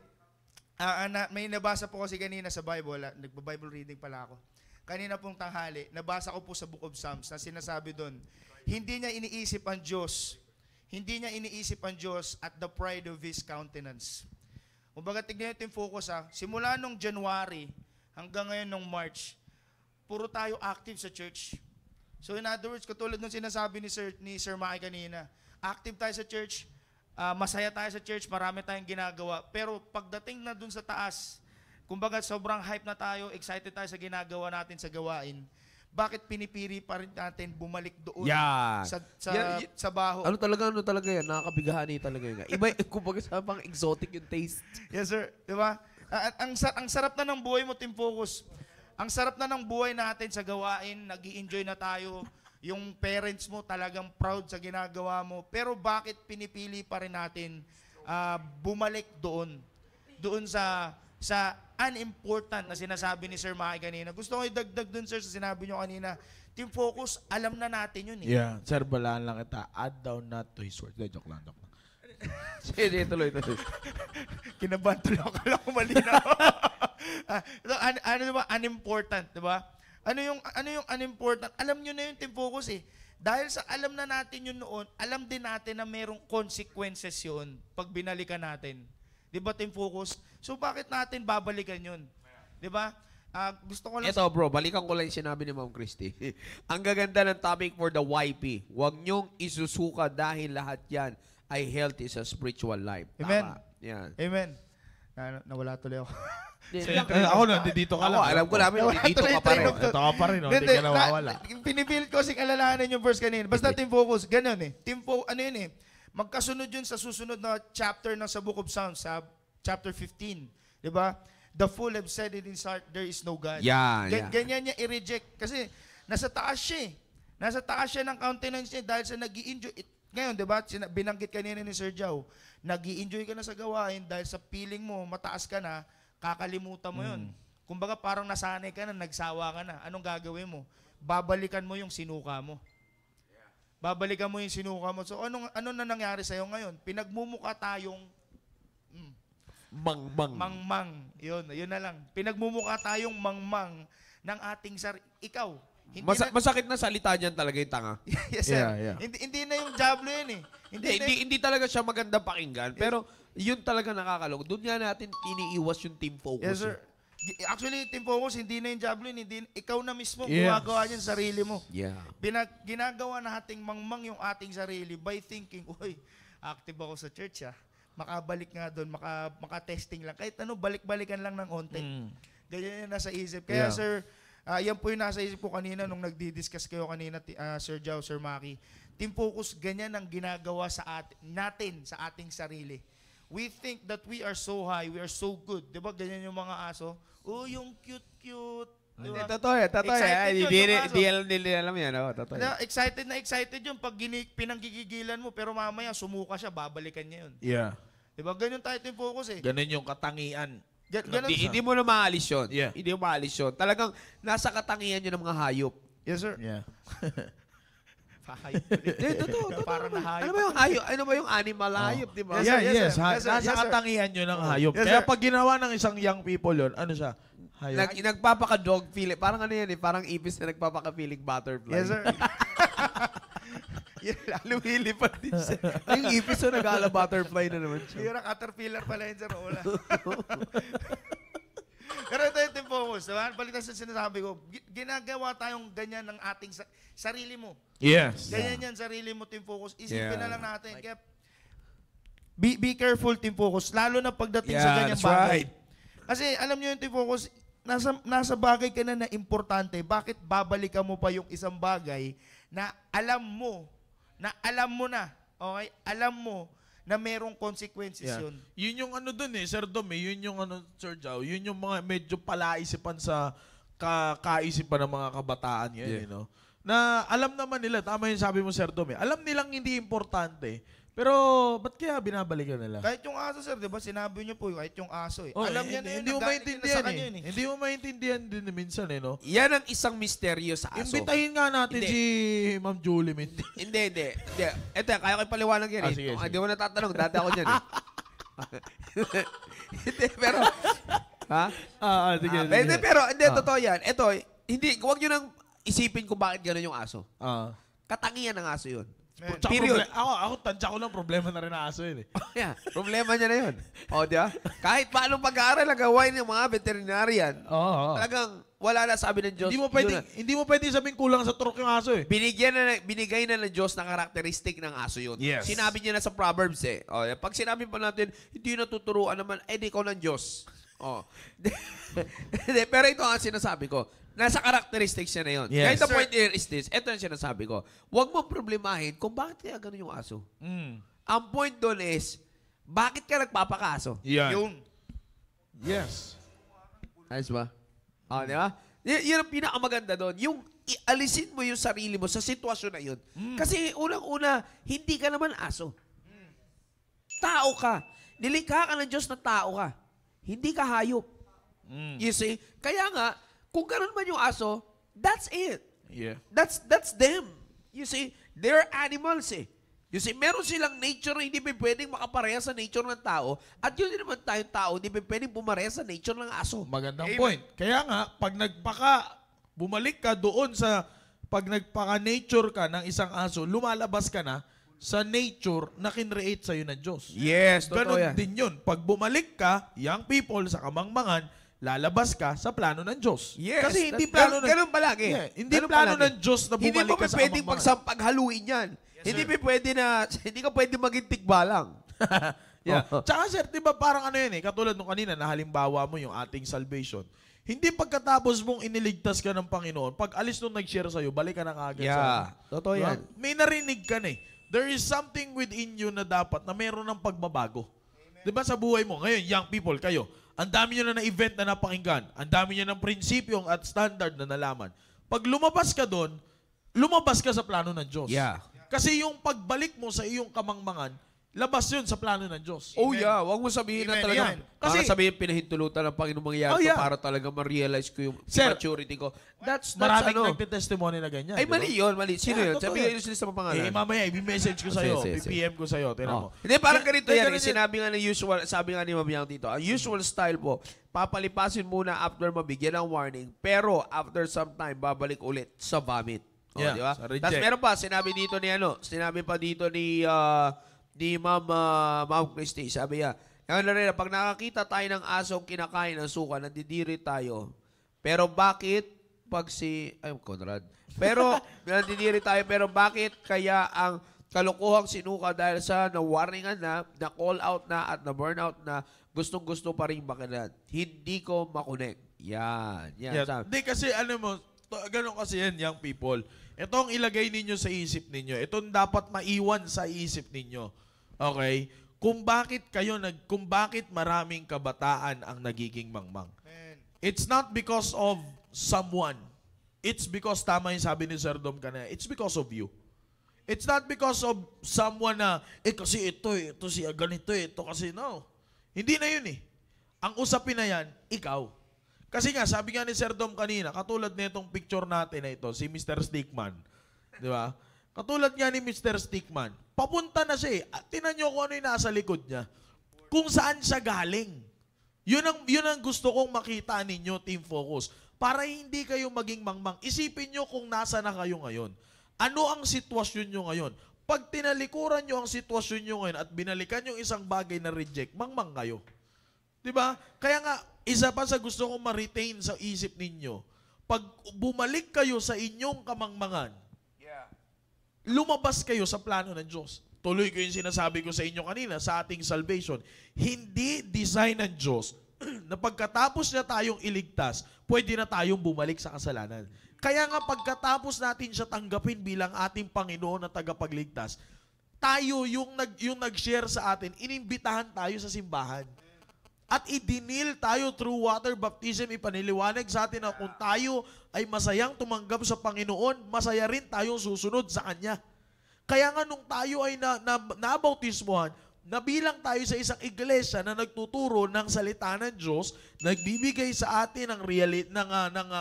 may nabasa po kasi kanina sa Bible, nagba-Bible reading pala ako. Kanina pong tanghali, nabasa ko po sa Book of Psalms na sinasabi doon, hindi niya iniisip ang Diyos at the pride of His countenance. Kumbaga, tignan natin yung focus simula nung January hanggang ngayon nung March, puro tayo active sa church. So in other words, katulad nung sinasabi ni Sir Maki kanina, active tayo sa church, masaya tayo sa church, marami tayong ginagawa. Pero pagdating na dun sa taas, kumbaga sobrang hype na tayo, excited tayo sa ginagawa natin sa gawain, bakit pinipili pa rin natin bumalik doon sa baho? Ano talaga yan? Nakakabigahani talaga yun. Iba, kumbaga sa pang exotic yung taste. Yes, sir. Di ba? Ang sarap na ng buhay mo, Team Focus. Ang sarap na ng buhay natin sa gawain, nag-i-enjoy na tayo. Yung parents mo talagang proud sa ginagawa mo. Pero bakit pinipili pa rin natin bumalik doon? Doon sa unimportant na sinasabi ni Sir Maki kanina. Gusto ko idagdag doon, sir, sa sinabi nyo kanina. Team Focus, alam na natin yun eh. yeah, sir, balaan lang kita. Add down not to his word. Joke lang. Sige, tuloy. Kinabahan tuloy ako. Kala ko malinaw. Ano diba? Unimportant, diba? Ano yung unimportant? Alam nyo na yung Team Focus eh. Dahil sa alam na natin yun noon, alam din natin na merong consequences yun pag binalikan natin. Diba, Team Focus? So, bakit natin babalikan yun? Diba? Gusto ko lang... Ito bro, balikan ko lang yung sinabi ni Ma'am Christy. Ang gaganda ng topic for the YP. Huwag niyong isusuka dahil lahat yan ay health is a spiritual life. Amen. Tama. Yan. Amen. Nawala tuloy ako. Ako nandito ka lang. Alam ko namin, dito ka pa rin. Ito ka pa rin. Hindi ka nawawala. Pinipilit ko kasing alalahanin yung verse kanina. Basta Team Focus, ganun eh. Ano yun eh. Magkasunod yun sa susunod na chapter ng sa Book of Psalms, sa chapter 15. Diba? The fool have said it in his heart, there is no God. Yeah. Ganyan niya i-reject. Kasi nasa taas siya eh. Nasa taas siya ng countenance niya dahil sa nag-i-enjoy. Ngayon, diba? Binanggit kanina ni Sir Joe, nag-i-enjoy ka na sa gawain dahil sa feeling mo, mataas ka na, kakalimutan mo yun. Kumbaga parang nasanay ka na, nagsawa ka na. Anong gagawin mo? Babalikan mo yung sinuka mo. Babalikan mo yung sinuka mo. So ano na nangyari sa'yo ngayon? Pinagmumukha tayong mangmang. Yun na lang. Pinagmumukha tayong mangmang ng ating ikaw. Masakit na salita dyan talaga yung tanga. Yes, sir. Yeah. Hindi na yung Diablo yun eh. Hindi talaga siya maganda pakinggan, pero yun talaga nakakalong. Doon nga natin iniiwas yung team focus. Yes, sir. Actually, Team Focus, hindi na yung Diablo yun. Ikaw na mismo gumagawa niyan sa sarili mo. Yeah. Ginagawa nating mangmang yung ating sarili by thinking, uy, active ako sa church makabalik nga doon, maka-testing lang. Kahit balik-balikan lang ng onte. Ganyan yung nasa isip. Kaya sir, yan po yung nasa isip ko kanina nung nagdi-discuss kayo kanina, Sir Joe, Sir Maki. Team Focus, ganyan ang ginagawa natin sa ating sarili. We think that we are so high, we are so good. Diba ganyan yung mga aso? Oh, yung cute-cute. Diba? Totoo yan. Excited yun, yung aso. Hindi alam yan. Oh, totoo yan. Na excited yun pag pinanggigigilan mo, pero mamaya sumuka siya, babalikan niya yun. Yeah. Diba? Ganyan tayo Team Focus eh. Ganun yung katangian. Ganun. Hindi mo na maalis yun. Yeah. Hindi mo maalis yun. Talagang nasa katangian yun ng mga hayop. Yes, sir. Yeah. Hayop. Hindi, totoo. Parang nahayop. Ano ba yung hayop? Ano ba yung animal hayop, di ba? Yes, sir. Yes. Yes, sir. Nasa Yes, sir. katangian yun ng hayop. Yes, Kaya sir. pag ginawa ng isang young people yun, ano siya? Hayop. Nagpapaka-dog feeling. Parang ano yan eh. Parang ipis na nagpapaka-feeling butterfly. Yes, sir. Lumilipad din siya. Yung ipis na nag-ala butterfly na naman siya. Yung caterpillar pala yun, sir. Wala. Pero ito yung Team Focus. Diba? Balitan sa sinasabi ko, ginagawa tayong ganyan ng ating sarili mo. Yes. Ganyan yan, sarili mo, Team Focus. Isipin Yeah. na lang natin. Kaya, be careful, Team Focus. Lalo na pagdating sa Yeah, ganyang that's bagay. right. Kasi alam nyo yung Team Focus, nasa bagay ka na importante. Bakit babalikan mo pa yung isang bagay na alam mo na, okay? Alam mo na merong consequences Yeah. yun. Yun yung ano dun eh, Sir Dom eh. Yun yung ano, Sir Jao. Yun yung mga medyo palaisipan sa kaisipan ng mga kabataan yan, Yeah. you know. Na alam naman nila, tama yung sabi mo, Sir Dom eh. Alam nilang hindi importante. Pero, ba't kaya binabalikan nila? Kahit yung aso, sir, di ba? Sinabi nyo po, kahit yung aso eh. Oh, alam niya na yun, hindi mo nagaling yun na maintindihan sa kanya eh. yun eh. Hindi mo maintindihan din minsan eh, no? Yan ang isang misteryo sa aso. Imbitahin nga natin Hindi. si Ma'am Julie Mint. Hindi. Ito, kaya ko ipaliwanag yan eh. Sige, sige. Hindi mo natatanong, dati ako dyan eh. Hindi, pero... Ha? Hindi, pero hindi, totoo yan. Ito, hindi, huwag nyo nang isipin kung bakit gano'n yung aso. Katangian ng aso yun. Man. Period. Ako, tansya ko lang problema na rin na aso yun eh. Yeah, problema niya na yun. O, di ba? Kahit paanong pag-aaral na gawain ng mga veterinarian, Oo. talagang wala na sabi ng Diyos. Hindi mo pwedeng sabing kulang sa truk yung aso eh. Binigay na ng Diyos na karakteristik ng aso yun. Yes. Sinabi niya na sa Proverbs eh. O, pag sinabi pa natin, hindi natuturuan naman, di ikaw ng Diyos. O. Pero ito ang sinasabi ko. Nasa characteristics niya na yun. Yes. Kahit the Sir. point here is this, ito ang sinasabi ko. Huwag mo problemahin kung bakit kaya ganun yung aso. Ang point doon is, bakit ka nagpapakaso? Yan. Yung, Yes. Ayos ba? Di ba? Yun ang pinakamaganda doon. Yung alisin mo yung sarili mo sa sitwasyon na yun. Kasi unang-una, hindi ka naman aso. Tao ka. Nilikha ka ng Diyos na tao ka. Hindi ka hayop. You see? Kaya nga, kung ganun man yung aso, that's it. Yeah. That's them. You see, they're animals eh. You see, meron silang nature na hindi pwedeng makapareha sa nature ng tao. At yun din naman tayong tao, hindi pwedeng pumareha sa nature ng aso. Magandang Amen. point. Kaya nga, bumalik ka doon pag nagpaka-nature ka ng isang aso, lumalabas ka na sa nature na kinreate sa'yo ng Diyos. Yes, Ganon din yun. Pag bumalik ka, young people, sa kamangmangan, lalabas ka sa plano ng Diyos. Yes. Kasi hindi plano ng... Ganun palagi. Yeah, hindi Ganun plano palagi. ng Diyos na Hindi bumalik mo ka sa pwedeng kamangmangan. paghaluin yan. Hindi ka pwede maging tigbalang. Yeah. Oh. Tsaka sir, di ba parang ano yan eh, katulad nung kanina na halimbawa mo yung ating salvation. Hindi pagkatapos mong iniligtas ka ng Panginoon, pag alis nung nag-share sa'yo, balik ka na kaagad sa... Totoo Diba? yan. May narinig ka na eh. There is something within you na dapat na meron ng pagbabago. Di ba sa buhay mo, ngayon, young people, kayo, ang dami nyo na event na napakinggan, ang dami nyo ng prinsipyo at standard na nalaman. Pag lumabas ka doon, lumabas ka sa plano ng Diyos. Yeah. Kasi yung pagbalik mo sa iyong kamangmangan, labas yun sa plano ng Diyos. Oh Amen. yeah, wag mo sabihin na Amen. talaga. Yan. Kasi Kasi- sabihin pinahintulutan ng Panginoon mangyayari Oh, to yeah. para talaga ma-realize ko yung Sir, maturity ko. That's Maraming ano. nagtitestimony na ganyan. Ay, di ba? mali yun, mali. Sino Yeah, yun? totoo Sabi yan. ko yung lista mo pangalan. Mamaya, i-message ko sa'yo. Sige, sige, PPM ko sa'yo. Tingnan mo. Hindi, parang ganito yan. Ganun Sinabi nga ng usual, sabi nga ni Ma'am Yang dito, ang usual style po, papalipasin muna after mabigyan ng warning, pero after some time, babalik ulit sa vomit. O, Yeah, di ba? sa reject. Tapos meron pa, sinabi pa dito ni Ma'am Christy, sabi niya, pag nakakita tayo ng asong kinakain ng suka, nandidiri tayo. Pero bakit Conrad. Pero nandidiri tayo, pero bakit kaya ang kalukuhang sinuka dahil sa na-warningan na-call out na at na-burnout na gustong-gusto pa rin makinan. Hindi ko makonek. Yan. Yeah. Sabi. Hindi kasi ganun kasi yan, young people. Ito ang ilagay ninyo sa isip ninyo. Ito ang dapat maiwan sa isip ninyo. Okay? Kung bakit maraming kabataan ang nagiging mangmang. man. It's not because of someone. It's because, tama yung sabi ni Sir Dom kanina, it's because of you. It's not because of someone na, kasi ito siya ganito ito kasi no. Hindi na yun eh. Ang usapin na yan, ikaw. Kasi nga, sabi nga ni Sir Dom kanina, katulad nitong picture natin na ito, si Mr. Stickman. Di ba? Katulad nga ni Mr. Stickman, papunta na siya eh. Tinan nyo kung ano yung nasa likod niya. Kung saan siya galing. Yun ang gusto kong makita ninyo, Team Focus. Para hindi kayo maging mangmang. Isipin nyo kung nasa na kayo ngayon. Ano ang sitwasyon nyo ngayon? Pag tinalikuran nyo ang sitwasyon nyo ngayon at binalikan yung isang bagay na reject, mangmang kayo. Diba? Kaya nga, isa pa sa gusto kong ma-retain sa isip ninyo, pag bumalik kayo sa inyong kamangmangan, lumabas kayo sa plano ng Diyos. Tuloy ko yung sinasabi ko sa inyo kanina sa ating salvation. Hindi design ng Diyos na pagkatapos na tayong iligtas, pwede na tayong bumalik sa kasalanan. Kaya nga pagkatapos natin siya tanggapin bilang ating Panginoon na tagapagligtas, tayo yung nag-share sa atin, inimbitahan tayo sa simbahan. At idinil tayo through water baptism, ipaniliwanag sa atin na kung tayo ay masayang tumanggap sa Panginoon, masaya rin tayong susunod sa Kanya. Kaya nga nung tayo ay nabautismohan, nabilang tayo sa isang iglesia na nagtuturo ng salita ng Diyos, nagbibigay sa atin ng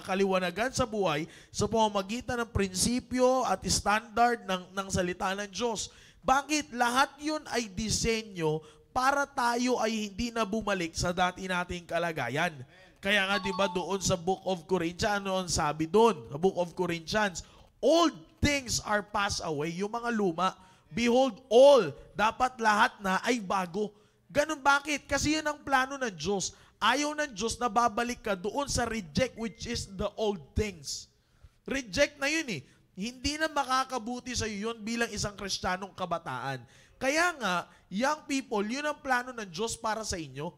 kaliwanagan sa buhay sa pamamagitan ng prinsipyo at standard ng salita ng Diyos. Bakit? Lahat yun ay disenyo para tayo ay hindi na bumalik sa dati nating kalagayan. Kaya nga 'di ba doon sa Book of Corinthians, ano ang sabi doon? Sa Book of Corinthians, old things are passed away, yung mga luma. Behold, all, dapat lahat na ay bago. Ganun bakit? Kasi yun ang plano ng Diyos. Ayaw ng Diyos na babalik ka doon sa reject, which is the old things. Reject na yun eh. Hindi na makakabuti sa iyo yun bilang isang Kristiyanong kabataan. Kaya nga, young people, yun ang plano ng Diyos para sa inyo.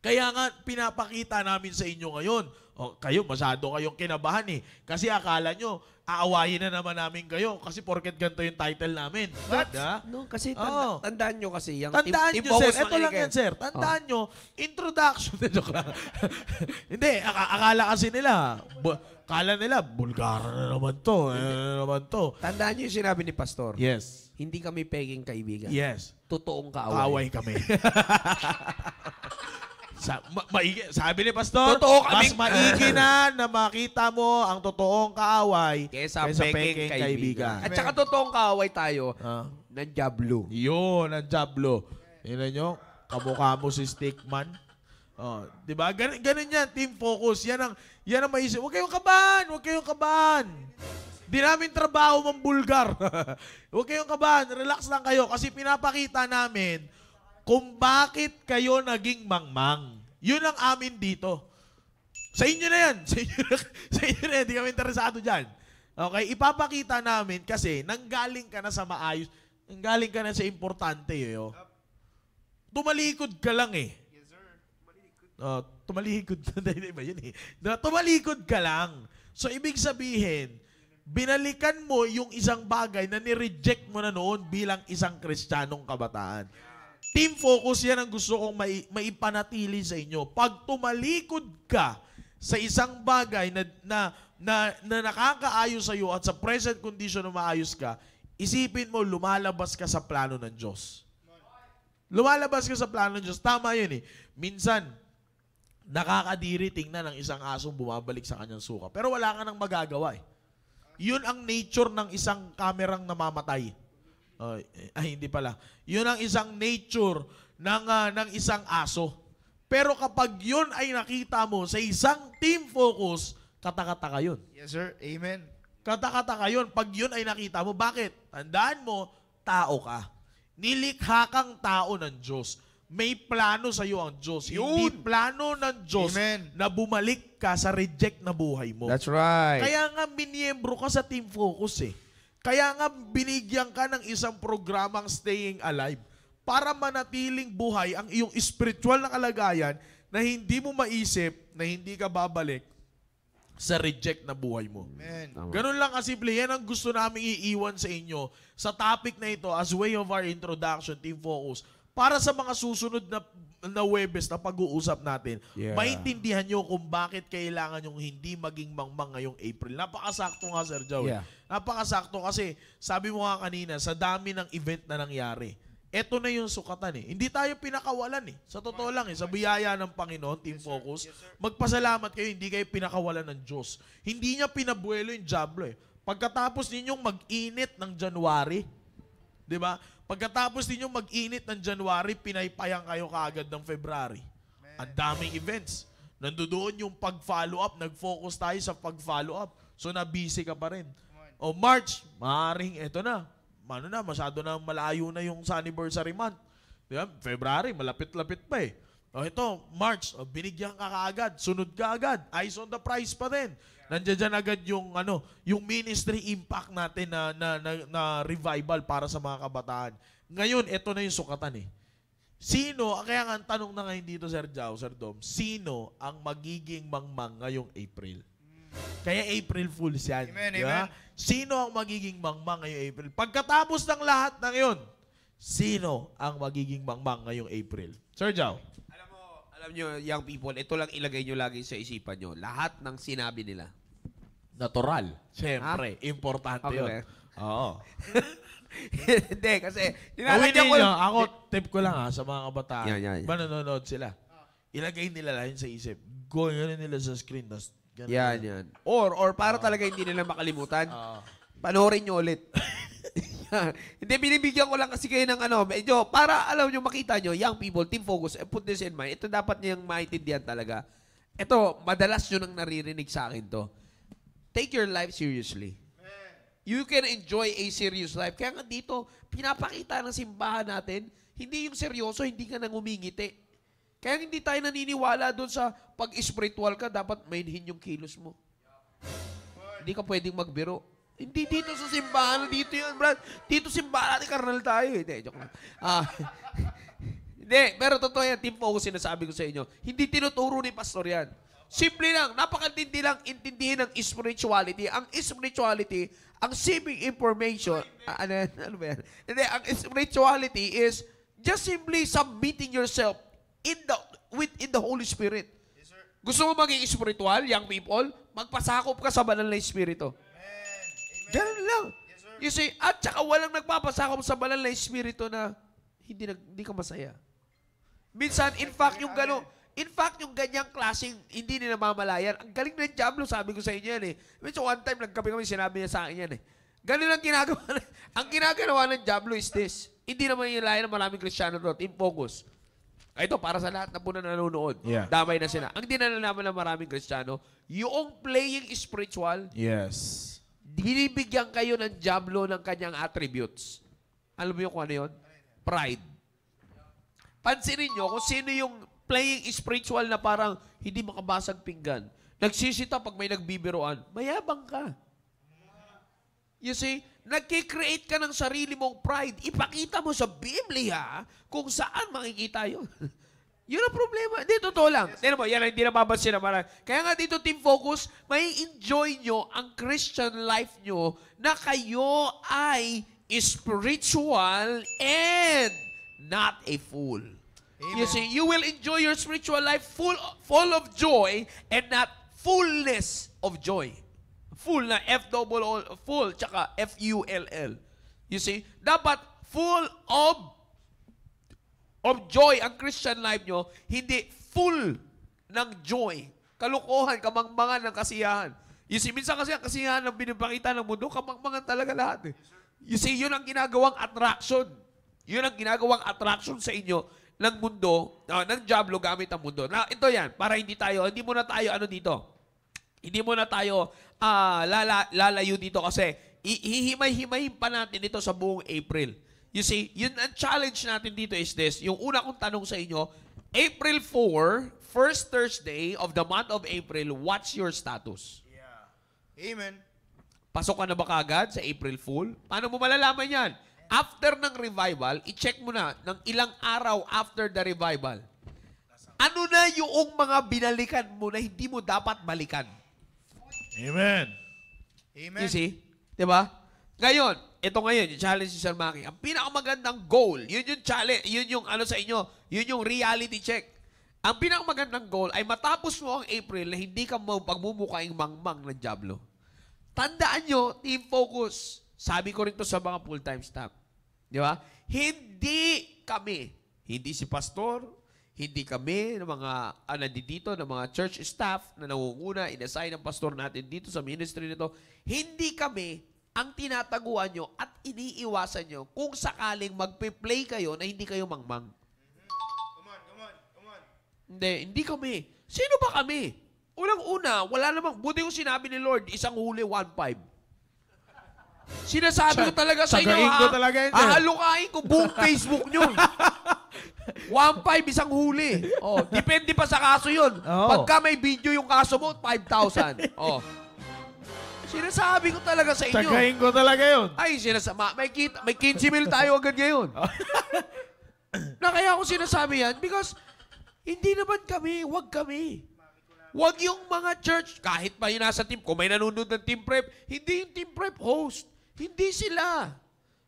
Kaya nga, pinapakita namin sa inyo ngayon. O, kayo, masyado kayong kinabahan eh. Kasi akala nyo, aawayin na naman namin kayo kasi porket ganito yung title namin. No, kasi Oo. tandaan nyo kasi yung Tandaan Team nyo, sir. Focus Ito lang makinig yan, sir. Tandaan nyo, introduction. Joke lang. Hindi, akala kasi nila, akala nila, Bulgara na naman to. Tandaan nyo yung sinabi ni Pastor. Yes. Hindi kami peging kaibigan. Yes. Totoong Kaaway kaaway. kami. Sabi ni Pastor, Totoo mas kaming- maigi na makita mo ang totoong kaaway Kesa pekeng peging kaibigan. At saka totoong kaaway tayo ng Diablo. Yun, ang Diablo. Tingnan nyo, kamukha mo si Stickman. Oh, 'di ba? Ganun yan, Team Focus. Yan ang maisip. Huwag kayong kabahan. Di namin trabaho mambulgar. Huwag kayong kabahan. Relax lang kayo kasi pinapakita namin kung bakit kayo naging mangmang. Yun ang amin dito. Sa inyo na yan. Sa inyo na yan. Di kami interesado dyan. Okay? Ipapakita namin kasi nanggaling ka na sa maayos. Nanggaling ka na sa importante. Tumalikod ka lang eh. Yes, sir. Tumalikod. Iba yun eh. Tumalikod ka lang. So, ibig sabihin, binalikan mo yung isang bagay na ni-reject mo na noon bilang isang Kristiyanong kabataan. Team Focus, yan ang gusto kong maipanatili sa inyo. Pag tumalikod ka sa isang bagay na nakakaayos sa iyo at sa present condition na maayos ka, isipin mo, lumalabas ka sa plano ng Diyos. Lumalabas ka sa plano ng Diyos. Tama yun eh. Minsan, nakakadiri tingnan ng isang asong bumabalik sa kanyang suka. Pero wala ka nang magagawa eh. Yun ang nature ng isang kamerang namamatay. Hindi pala. Yun ang isang nature ng isang aso. Pero kapag yun ay nakita mo sa isang Team Focus, katakataka yun. Yes, sir. Amen. Katakataka yun. Pag yun ay nakita mo, bakit? Tandaan mo, tao ka. Nilikha kang tao ng Diyos. May plano sa iyo ang Diyos. Hindi plano ng Diyos Amen. na bumalik ka sa reject na buhay mo. That's right. Kaya nga miniembro ka sa Team Focus eh. Kaya nga binigyan ka ng isang programang Staying Alive para manatiling buhay ang iyong spiritual na kalagayan na hindi mo maisip na hindi ka babalik sa reject na buhay mo. Amen. Ganun lang kasimple. Yan ang gusto namin iiwan sa inyo sa topic na ito as way of our introduction, Team Focus, para sa mga susunod na Huwebes na pag-uusap natin, Yeah. maintindihan nyo kung bakit kailangan yung hindi maging mangmang ngayong April. Napakasakto nga, Sir Joe. Yeah. Napakasakto kasi sabi mo nga kanina, sa dami ng event na nangyari, eto na yung sukatan eh. Hindi tayo pinakawalan eh. Sa totoo lang eh, sa biyaya ng Panginoon, Team Focus, magpasalamat kayo, hindi kayo pinakawalan ng Diyos. Hindi niya pinabuelo yung Diablo eh. Pagkatapos ninyong mag-init ng January, di ba? Pagkatapos ninyong mag-init ng January, pinaypayang kayo kaagad ng February. Ang daming events. Nandoon yung pag-follow up, nag-focus tayo sa pag-follow up. So na-busy ka pa rin. O March, maaaring eto na. Masyado na malayo na yung sa anniversary month. Diba? February, malapit-lapit pa eh. O ito, March, binigyan ka kaagad, sunod ka agad, eyes on the prize pa din. Nandiyan dyan agad yung, yung ministry impact natin na revival para sa mga kabataan. Ngayon, ito na yung sukatan eh. Kaya nga ang tanong na ngayon dito, Sir Jao, Sir Dom, sino ang magiging mangmang ngayong April? Kaya April Fools yan. Amen, diba? amen. Sino ang magiging mangmang ngayong April? Pagkatapos ng lahat ng yun, sino ang magiging mangmang ngayong April? Sir Jao. Alam nyo, young people, ito lang ilagay nyo lagi sa isipan nyo. Lahat ng sinabi nila. Natural. Siyempre. Importante Okay, yun. ba? Oo. Hindi, kasi Gawin nilalagyan ko ninyo, ako, tip ko lang sa mga kabataan. Yan. Ba nanonood sila? Ilagay nila lang yun sa isip. Gawin nila sa screen. Tas, ganun Yan, nila. yan. Or para talaga hindi nila makalimutan, Oo. panoorin nyo ulit. Hindi, binibigyan ko lang kasi kayo ng medyo, para alam nyo, makita nyo, young people, Team Focus, put this in mind, ito dapat niyang maintindihan talaga. Ito, madalas nyo nang naririnig sa akin to. Take your life seriously. You can enjoy a serious life. Kaya nga dito, pinapakita ng simbahan natin, hindi yung seryoso, hindi ka nang umingiti. Kaya hindi tayo naniniwala doon sa pag-spiritual ka, dapat mainhin yung kilos mo. Hindi ka pwedeng magbiro. Hindi dito sa simbahan, dito yun, Brad. Dito simbahan natin, karnal tayo. Hindi, joke lang. Hindi, pero totoo yan, Team Focus, sinasabi ko sa inyo, hindi tinuturo ni Pastor yan. Simple lang, napakatindi lang intindihin ng spirituality. Ang spirituality, ang seeking information, ano ba yan? Hindi, ang spirituality is just simply submitting yourself in the Holy Spirit. Yes, sir. Gusto mo maging spiritual, young people? Magpasakop ka sa banal na Espiritu. Ganun lang. Yes, sir. You see, at saka walang nagpapasakop sa banal na Espiritu na hindi ka masaya. Minsan, in fact, yung ganyang klaseng hindi nila mamalayan, ang galing ng Diablo, sabi ko sa inyo yan eh. Minsan, one time, nagkape kami, sinabi niya sa akin yan eh. Ganun ang ginagawa. Ang ginagawa ng Diablo is this. Hindi naman yung layan ng maraming Kristiyano doon. Team Focus. Ito, para sa lahat na po na nanonood. Yeah. Damay na sila. Ang dinalalaman ng maraming Kristiyano, yung playing spiritual, Yes. binibigyan kayo ng Diablo ng kanyang attributes. Alam mo yung kung ano yun? Pride. Pansinin nyo kung sino yung playing spiritual na parang hindi makabasag pinggan. Nagsisita pag may nagbibiroan. Mayabang ka. You see, nagkikreate ka ng sarili mong pride. Ipakita mo sa Biblia kung saan makikita yun. Yun ang problema. Hindi, totoo lang. Tignan mo, yan ang hindi napapansin na marami. Kaya nga dito, Team Focus, may enjoy nyo ang Christian life nyo na kayo ay spiritual and not a fool. Amen. You see, you will enjoy your spiritual life full of joy and not fullness of joy. Full na full, tsaka F-U-L-L. You see, dapat full of joy ang Christian life nyo, hindi full ng joy. Kalukuhan, kamangmangan ng kasiyahan. You see, minsan kasi ang kasiyahan ng binipakita ng mundo, kamangmangan talaga lahat eh. You see, yun ang ginagawang attraction. Yun ang ginagawang attraction sa inyo ng mundo, ng Diablo gamit ang mundo. Na ito yan, para hindi muna tayo dito. Hindi muna tayo lalayo dito kasi hihimay-himayin pa natin ito sa buong April. You see, yun ang challenge natin dito is this. Yung una kong tanong sa inyo, April 4, first Thursday of the month of April, what's your status? Yeah. Amen. Pasok ka na ba kagad sa April Fool? Paano mo malalaman yan? After ng revival, i-check mo na ng ilang araw after the revival. Ano na yung mga binalikan mo na hindi mo dapat balikan? Amen. Amen. You see? Diba? Ngayon, ito ngayon, yung challenge ni Sir Maki, ang pinakamagandang goal, yun yung challenge, yun yung ano sa inyo, yun yung reality check. Ang pinakamagandang goal ay matapos mo ang April na hindi ka pagmumukaing mangmang ng Diablo. Tandaan nyo, team focus. Sabi ko rin to sa mga full-time staff. Di ba? Hindi kami, hindi si pastor, hindi kami ng mga nandito, ng mga church staff na nangunguna, inassign ng pastor natin dito sa ministry nito, hindi kami ang tinataguan nyo at iniiwasan nyo kung sakaling magpe-play kayo na hindi kayo mangmang. Come on. Hindi kami. Sino ba kami? Unang-una, wala namang, buti yung sinabi ni Lord, isang huli, 1.5. Sinasabi ko talaga sa inyo, Sagain ko talaga yun. hahalukain ko buong Facebook nyo. 1.5 isang huli. Oh, depende pa sa kaso yun. Oo. Pagka may video yung kaso mo, 5,000. Oh. Sinasabi ko talaga sa inyo. Sagain ko talaga yun. Ay, may 15 mil tayo agad ngayon. Na kaya ako sinasabi yan because hindi naman kami, wag kami. Wag yung mga church, kahit pa yung nasa team, kung may nanonood ng team prep, hindi yung team prep host. Hindi sila.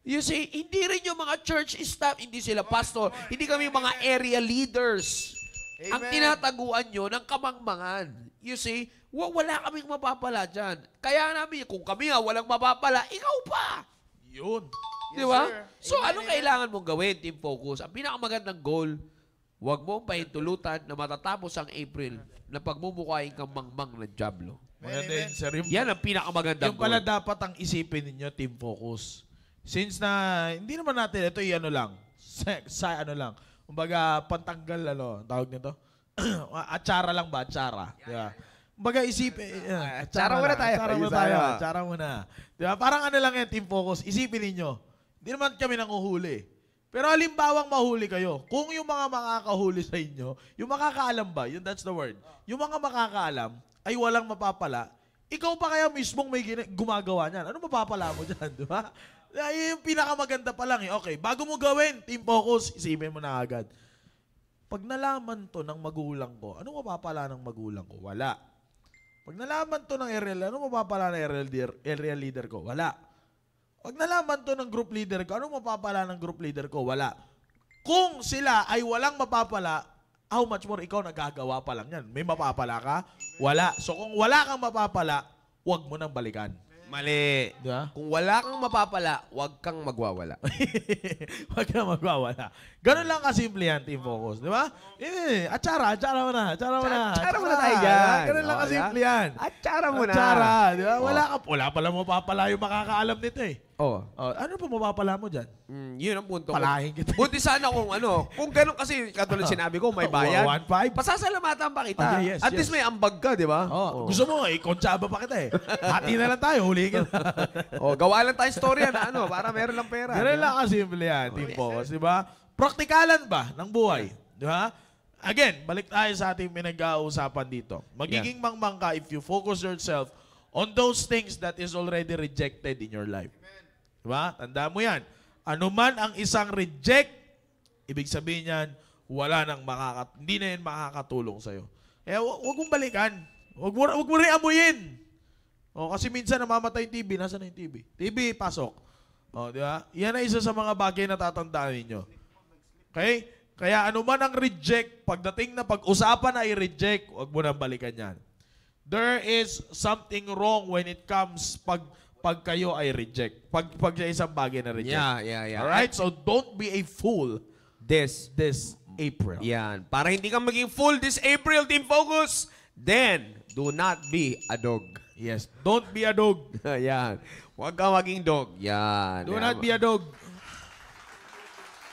You see, hindi rin yung mga church staff, hindi sila pastor, hindi kami mga area leaders. Amen. Ang tinataguan nyo ng kamangmangan. You see, wala kaming mapapala dyan. Kaya namin, kung kami walang mapapala, ikaw pa. Yun. Di ba? sir. So, Amen, anong kailangan mong gawin, Team Focus? Ang pinakamagandang goal, huwag mong pahintulutan na matatapos ang April na pagmumukhain kang mangmang ng Diablo. Maganda yun, sir. Yan ang pinakamagandang Yung pala goal. dapat ang isipin ninyo, team focus. Since na, hindi naman natin, ito yung ano lang, sa ano lang, kumbaga, pantanggal, tawag nito? Atsara lang ba? Atsara. Di ba? Kumbaga, isipin, Atsara muna tayo. Atsara muna tayo. Atsara muna. Di ba? Parang ano lang yan, team focus. Isipin ninyo, hindi naman kami nanguhuli. Pero halimbawang mahuli kayo, kung yung mga makakahuli sa inyo, yung makakaalam ba, that's the word, yung mga makakaalam ay walang mapapala, ikaw pa kaya mismong may gumagawa niyan. Ano mapapala mo dyan, di ba? Yung pinakamaganda pa lang. Okay, bago mo gawin, team focus, isipin mo na agad. Pag nalaman to ng magulang ko, ano mapapala ng magulang ko? Wala. Pag nalaman to ng area, ano mapapala ng area leader ko? Wala. Pag nalaman to ng group leader ko, ano mapapala ng group leader ko? Wala. Kung sila ay walang mapapala, how much more ikaw nagagawa pa lang yan? May mapapala ka? Wala. So kung wala kang mapapala, huwag mo nang balikan. Mali. Di ba? Kung wala kang mapapala, huwag kang magwawala. Huwag kang magwawala. Ganun lang kasimple yan, team focus. Di ba? Atsara mo na. Atsara muna tayo dyan. Ganun lang Oh, kasimple yan. Atsara mo na. Atsara. Di ba? Wala pala mapapala yung makakaalam nito eh. Oh. Ano pa mapapala mo dyan? Yun ang punto ko. Palahin kita. Buti sana kung ganun kasi, katulad sinabi ko, may bayad. 1.5. Pasasalamatan pa kita. Okay, yes, At least yes. may ambag ka, di ba? Gusto mo, kontsaba pa kita eh. Hati na lang tayo, huliin kita. Gawa lang tayong storya na para meron lang pera. Ganun di ba? lang kasimple yan, team focus. Di ba? Praktikalan ba ng buhay? Di ba? Again, balik tayo sa ating pinag-uusapan dito. Magiging mangmang ka if you focus yourself on those things that is already rejected in your life. Diba? Tandaan mo yan. Ano man ang isang reject, ibig sabihin yan, hindi na yan makakatulong sa'yo. Eh, huwag mong balikan. Huwag mo rin amuyin. Kasi minsan namamatay yung TV. Nasaan na yung TV? TV, pasok. Di ba? Yan ay isa sa mga bagay na tatandaan ninyo. Okay? Kaya ano man ang reject, pagdating na pag-usapan ay reject, huwag mo nang balikan yan. There is something wrong when it comes pag kayo ay reject. Pag sa isang bagay na reject. Yeah. Alright? So, don't be a fool this April. Yan. Para hindi ka maging full this April, Team Focus, then, do not be a dog. Yes. Don't be a dog. Yan. Huwag ka maging dog. Yan. Do not be a dog.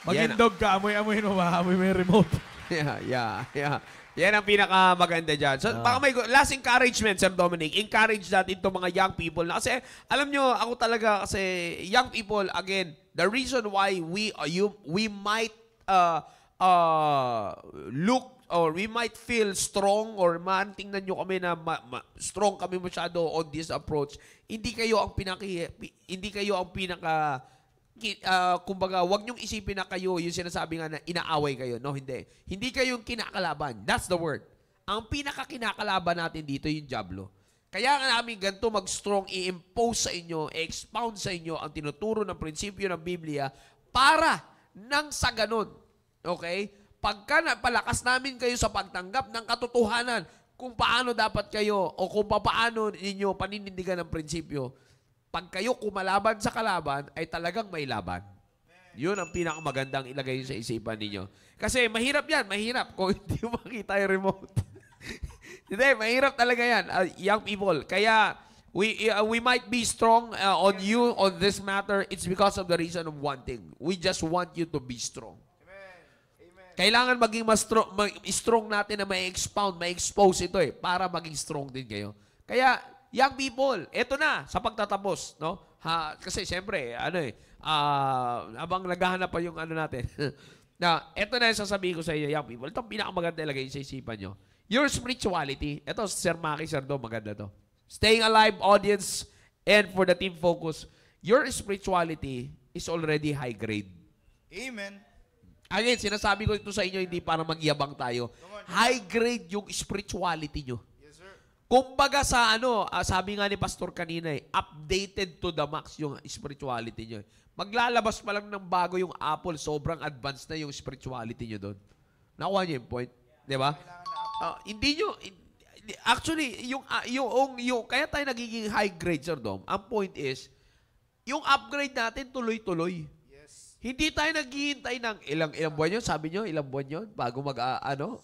Maging Yan. dog ka, amoy-amoy mo ba? Amoy mo yung remote. Yeah. Yan ang pinakamaganda dyan. So, baka may last encouragement, Sir Dominic. Encourage natin itong mga young people. Na kasi, alam nyo, ako talaga, kasi young people, again, the reason why we might look or we might feel strong or tingnan nyo kami na strong kami masyado on this approach, hindi kayo ang pinaka kumbaga, wag niyong isipin na kayo, yung sinasabi nga na inaaway kayo. No, hindi. Hindi kayo yung kinakalaban. That's the word. Ang pinaka-kinakalaban natin dito yung Diablo. Kaya nga namin ganito mag-strong, i-impose sa inyo, i-expound sa inyo ang tinuturo ng prinsipyo ng Biblia para nang sa ganun. Okay? Pagka napalakas namin kayo sa pagtanggap ng katotohanan kung paano dapat kayo o kung paano ninyo paninindigan ng prinsipyo, pag kayo kumalaban sa kalaban, ay talagang may laban. Yun ang pinakamagandang ilagay sa isipan ninyo. Kasi mahirap yan, mahirap kung hindi mo makita yung remote. Hindi, mahirap talaga yan, young people. Kaya, we might be strong on you on this matter. It's because of the reason of one thing. We just want you to be strong. Kailangan maging strong natin na ma-expound, ma-expose ito para maging strong din kayo. Kaya, young people, eto na, sa pagtatapos, no? Kasi siyempre, habang naghahanap pa yung natin. Na, eto na yung sasabihin ko sa inyo, young people. Ito ang pinakamaganda ilagay sa isipan nyo. Your spirituality, eto, Sir Maki, Sir Do, maganda to. Staying alive, audience, and for the team focus, your spirituality is already high grade. Amen. Again, sinasabi ko ito sa inyo, hindi para magyabang tayo. High grade yung spirituality nyo. Yes, sir. Kumbaga sa sabi nga ni Pastor kanina, updated to the max yung spirituality nyo. Maglalabas pa lang ng bago yung Apple, sobrang advanced na yung spirituality nyo doon. Nakuha nyo yung point? Di ba? Hindi nyo, actually, yung kaya tayo nagiging high grade, Sir Dom, ang point is, yung upgrade natin tuloy-tuloy. Yes. Hindi tayo naghihintay ng ilang buwan yun, sabi nyo, ilang buwan yun, bago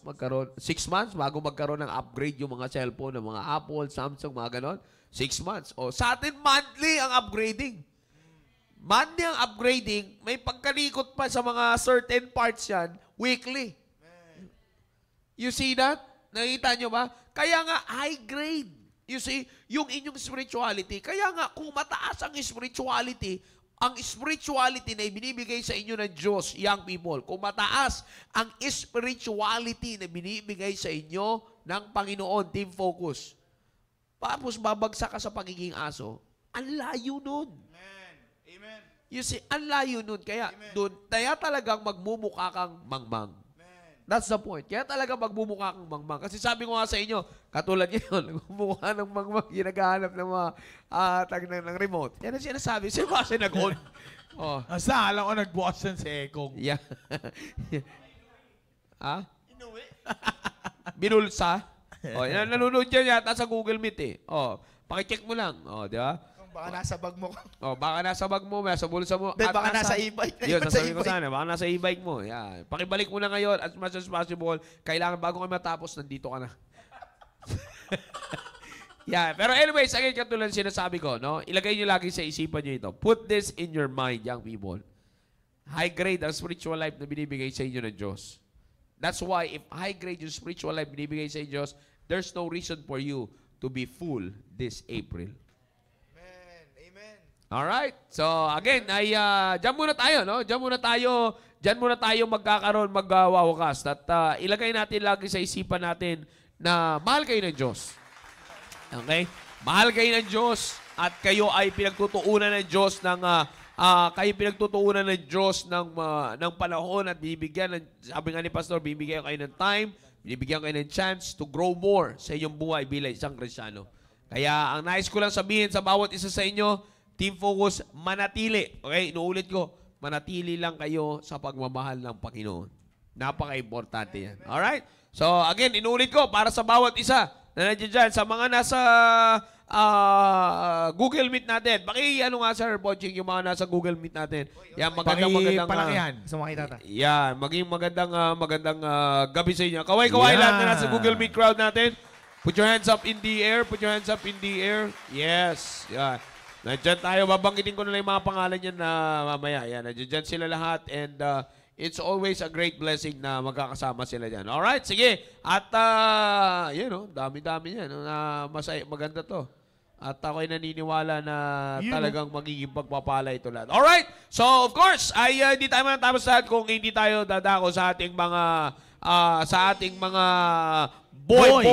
magkaroon, 6 months, bago magkaroon ng upgrade yung mga cellphone, ng mga Apple, Samsung, mga ganon, 6 months. O, sa atin, monthly ang upgrading. Monthly ang upgrading, may pagkalikot pa sa mga certain parts yan, weekly. You see that? Nakita nyo ba? Kaya nga, high grade. You see, yung inyong spirituality, kaya nga, kung mataas ang spirituality na binibigay sa inyo ng Diyos, young people, kung mataas ang spirituality na binibigay sa inyo ng Panginoon, team focus, tapos babagsak ka sa pagiging aso, ang layo nun. Amen. You see, ang layo nun. Kaya, kaya talagang magmumukha kang mangmang. That's the point. Kaya talaga magmumukha kang mangmang. Kasi sabi ko nga sa inyo, katulad ngayon, nagmumukha ng mangmang, ginagahanap ng mga ng remote. Yan ang sinasabi. Sino kasi nag-on? Oh. Asa, alam ko nagbukas yan si Ekong. Yeah. Binulsa? Oh, yan, nanonood dyan yata sa Google Meet eh. Oh, pakicheck mo lang. Oh, di ba? Baka nasa bag mo. Oh, baka nasa bag mo, nasa bulsa mo. Then, baka nasa e-bike. Yun, sasabihin ko sana, baka nasa e-bike mo. Yan. Pakibalik mo na ngayon as much as possible. Kailangan bago kayo matapos, nandito ka na. Yeah, pero anyways, again, katulad sinasabi ko, no? Ilagay nyo lagi sa isipan nyo ito. Put this in your mind, young people. High grade ang spiritual life na binibigay sa inyo ng Diyos. That's why if high grade yung spiritual life binibigay sa inyo Diyos, there's no reason for you to be full this April. Alright. So, again, ay dyan muna tayo, no? Dyan muna tayo magkakaroon, magwawakas. At ilagay natin lagi sa isipan natin na mahal kayo ng Diyos. Okay? Mahal kayo ng Diyos at kayo ay pinagtutuunan ng Diyos ng panahon at bibigyan, sabi nga ni Pastor, bibigyan kayo ng time, bibigyan kayo ng chance to grow more sa inyong buhay bilang isang Kristiyano. Kaya, ang nais ko lang sabihin sa bawat isa sa inyo, team focus, manatili. Okay, inuulit ko, manatili lang kayo sa pagmamahal ng Panginoon. Napaka-importante yan. Alright? So, again, inuulit ko, para sa bawat isa na nandiyan dyan, sa mga nasa Google Meet natin. Nga, Sir Poching, yung mga nasa Google Meet natin. Yan, magandang palakihan. Sa mga itata. Yan, maging magandang gabi sa inyo. Kaway-kaway lahat na nasa Google Meet crowd natin. Put your hands up in the air. Put your hands up in the air. Yes. Yan. Nandiyan tayo, babanggitin ko na lang yung mga pangalan yan na mamaya. Yan, nandiyan sila lahat and it's always a great blessing na magkakasama sila dyan. Alright, sige. At, dami-dami yan. Maganda to. At ako'y naniniwala na talagang magiging pagpapala ito lahat. Alright, so of course, ay hindi tayo matapos lahat kung hindi tayo dadako sa ating mga boys.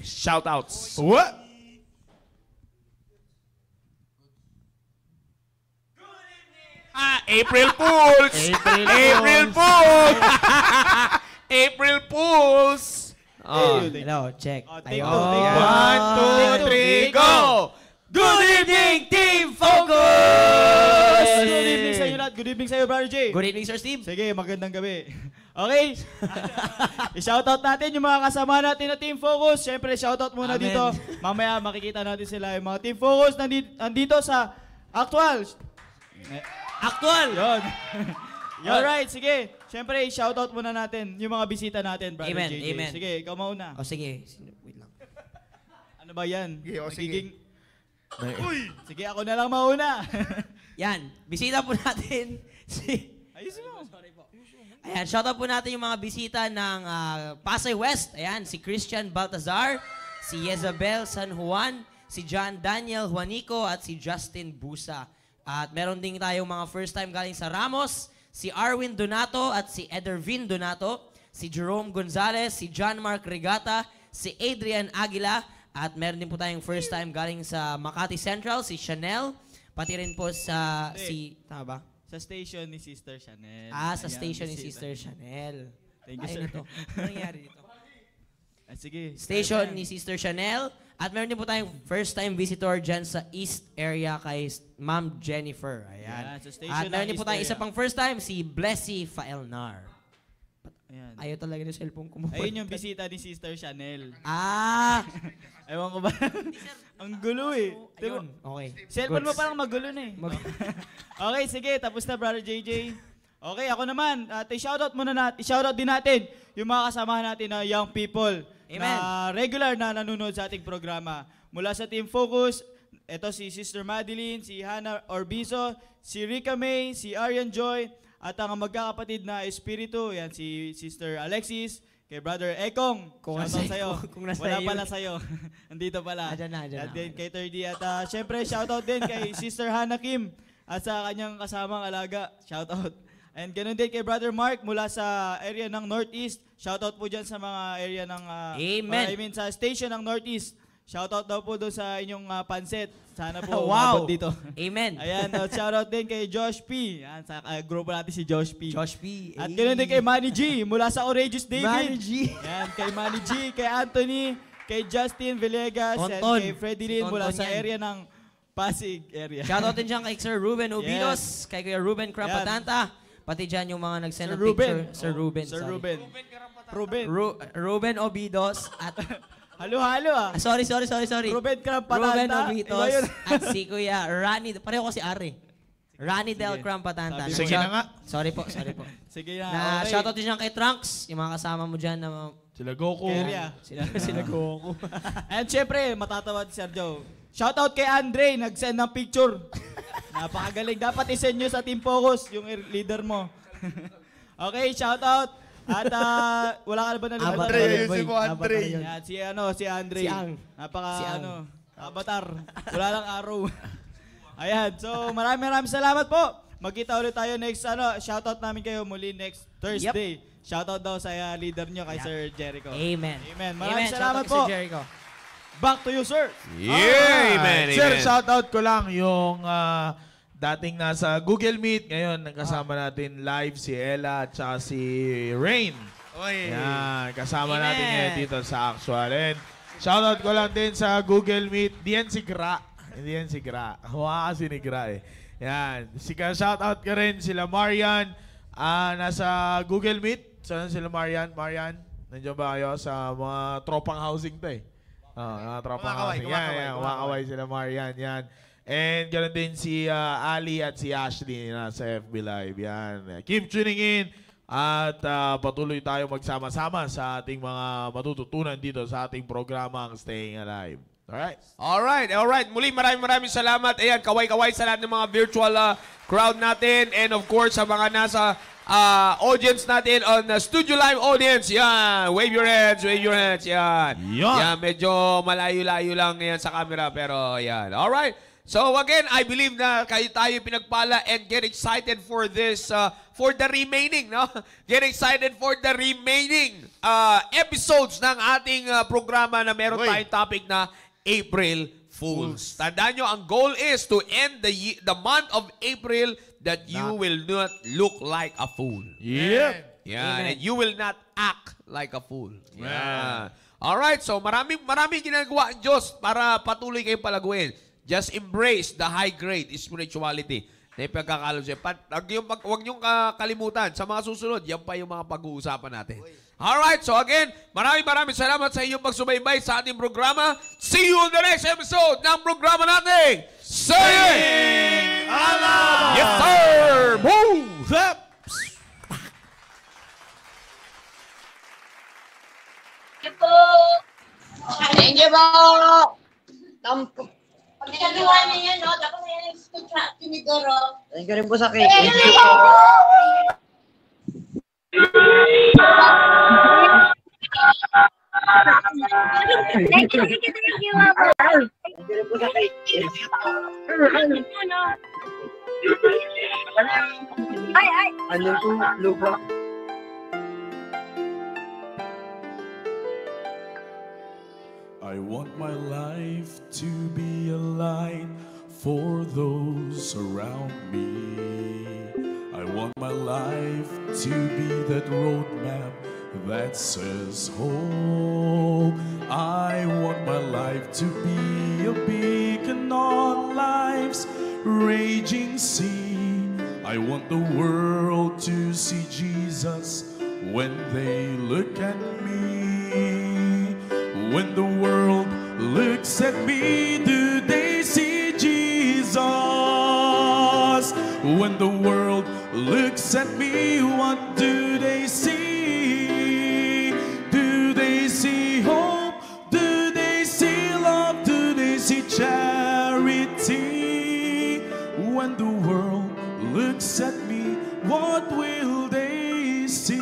Shoutouts. What? April Fools! April Fools! April Fools! Hello, check. Take Ayun. two, take two. 1, 2, 3, go! Good evening, Team Focus! Good evening sa inyo lahat. Good evening sa iyo, Brother J. Good evening, Sir Steve. Sige, magandang gabi. Okay. I-shoutout natin yung mga kasama natin na Team Focus. Siyempre, shoutout muna Amen. dito. Mamaya makikita natin sila. Yung mga Team Focus nandito sa Actual. Actual! Yun. Alright, sige. Siyempre, i-shoutout muna natin yung mga bisita natin, Brother Amen, JJ. amen. Sige, ikaw mauna. O sige, wait lang. Ano ba yan? Sige, o, sige. Sige, ako na lang mauna. Yan, bisita po natin si... Ayusin mo. Ayan, shoutout po natin yung mga bisita ng Pasay West. Ayan, si Christian Baltazar, si Jezabel San Juan, si John Daniel Juanico, at si Justin Busa. At meron din tayong mga first time galing sa Ramos, si Arwin Donato at si Edervin Donato, si Jerome Gonzalez, si John Mark Regata, si Adrian Aguila, at meron din po tayong first time galing sa Makati Central, si Chanel, pati rin po sa tama ba? Sa station ni Sister Chanel. Sa Ayan, station ni bisita. Sister Chanel. Thank you, Ay, sir. ito. Ano nangyari dito? Sige. Station ni Sister Chanel. At meron din po tayong first time visitor dyan sa East area kay Ma'am Jennifer. Ayan. Yan, sa station At meron ng din po East tayong isa area. pang first time, si Blessy Faelnar. Ayan. Ayaw talaga ng cellphone ko. Ayun yung bisita ni Sister Chanel. Ewan ko ba? Ang gulo eh. Ayun. Okay. Cellphone mo Goods. parang magulo na eh. Okay, sige. Tapos na, Brother JJ. Okay, ako naman. At i-shoutout din natin yung mga kasamahan natin na young people. Amen. Na regular na nanonood sa ating programa. Mula sa Team Focus, ito si Sister Madeline, si Hannah Orbizo, si Rica May, si Arian Joy, at ang magkakapatid na espiritu, yan si Sister Alexis, kay Brother Ekong. Kung Shoutout nasa- sa'yo. kung nasa Wala iyo. pala sa'yo. Andito pala. Andyan na. At din kay 30 at syempre shoutout din kay Sister Hannah Kim at sa kanyang kasamang alaga. Shoutout. And ganoon din kay Brother Mark mula sa area ng Northeast. Shoutout po dyan sa mga area ng Amen. I mean sa station ng Northeast. Shoutout daw po doon sa inyong pansit. Sana po Wow. umabot dito. Amen. Ayan, shoutout din kay Josh P. Ayan, sa grupo natin si Josh P. Josh P. At ganoon din kay Manny G mula sa Outrageous David. Manny G. Yan, kay Manny G, kay Anthony, kay Justin Villegas, at Tonton. kay Freddy Si Lin mula Tonton sa yan. area ng Pasig area. Shoutout din dyan kay Sir Ruben Obidos, kay Kuya Ruben Krampatanta, pati dyan yung mga nag-send Sir ng Ruben. picture. Sir Ruben. Sir sorry. Ruben. Ruben. Ruben Obidos at Halo-halo ah. sorry. Ruben Krampatanta. Ruben Iba Obidos yun. at si Kuya Rani, pareho ko si Ari. Rani Del Krampatanta. Sabi Sige na nga. Sorry po. Sige na. Na Okay. shoutout din dyan kay Trunks, yung mga kasama mo dyan na Sila Goku. Area. sila Goku. And syempre, matatawa si Sergio. Shoutout kay Andre, nag-send ng picture. Napakagaling. Dapat isend nyo sa Team Focus, yung leader mo. Okay, shoutout. At wala ka na ba nalimutan? Andre, ayusin mo, Andre. Yan, si Andre. Si Ang. Napaka, Si Ang. avatar. Wala lang araw. Ayan, so maraming salamat po. Magkita ulit tayo next, shoutout namin kayo muli next Thursday. Shoutout daw sa leader nyo kay Sir Jericho. Amen. Amen. Maraming Shoutout salamat kay po. Sir Jericho. Back to you, sir. Yeah, amen, Sir, amen. shoutout ko lang yung dating nasa Google Meet. Ngayon, nagkasama natin live si Ella at saka si Rain. Yan, kasama Amen. natin ngayon dito sa Actual. And shoutout ko lang din sa Google Meet. Diyan si Gra. Hindi yan si Gra. Hawa kasi ni Gra eh. Yan. Shoutout ka rin sila Marian. Nasa Google Meet. Saan sila Marian? Marian, nandiyan ba kayo sa mga tropang housing to eh? Tropang housing. Yan, kumakaway sila Marian. Yan. And ganoon din si Ali at si Ashley nasa FB Live. Yan. Keep tuning in. At patuloy tayo magsama-sama sa ating mga matututunan dito sa ating programang Staying Alive. Alright? Alright. Muli maraming salamat. Ayan, kaway-kaway sa lahat ng mga virtual crowd natin. And of course, sa mga nasa audience natin on Studio Live audience. Yan. Wave your hands. Yan. Yan, medyo malayo-layo lang yan sa camera. Pero yan. Alright. So again, I believe na tayo pinagpala and get excited for this, for the remaining, no? Get excited for the remaining episodes ng ating programa na meron tayong topic na April Fools. Tandaan nyo, ang goal is to end the month of April that you will not look like a fool. Yep. Yeah, Amen. and you will not act like a fool. Yeah. Yeah. Alright, so maraming ginagawa ang Diyos para patuloy kayong palaguin. Just embrace the high grade spirituality na ipagkakalo siya. Huwag niyong kalimutan. Sa mga susunod, yan pa yung mga pag-uusapan natin. Alright, so again, maraming salamat sa inyong pagsubaybay sa ating programa. See you on the next episode ng programa natin. Saying Allah! Yes, sir! Boom! Thank you po. Pag ginagawa niya yan, no? Dapat na yan yung tinidoro. Thank you rin po sa cake. Thank you po. Thank you, Mama. Thank you rin po sa cake. Ay. Ano po, lupa? I want my life to be a light for those around me. I want my life to be that roadmap that says hope. I want my life to be a beacon on life's raging sea. I want the world to see Jesus when they look at me. When the world looks at me, do they see Jesus? When the world looks at me, what do they see? Do they see hope? Do they see love? Do they see charity? When the world looks at me, what will they see?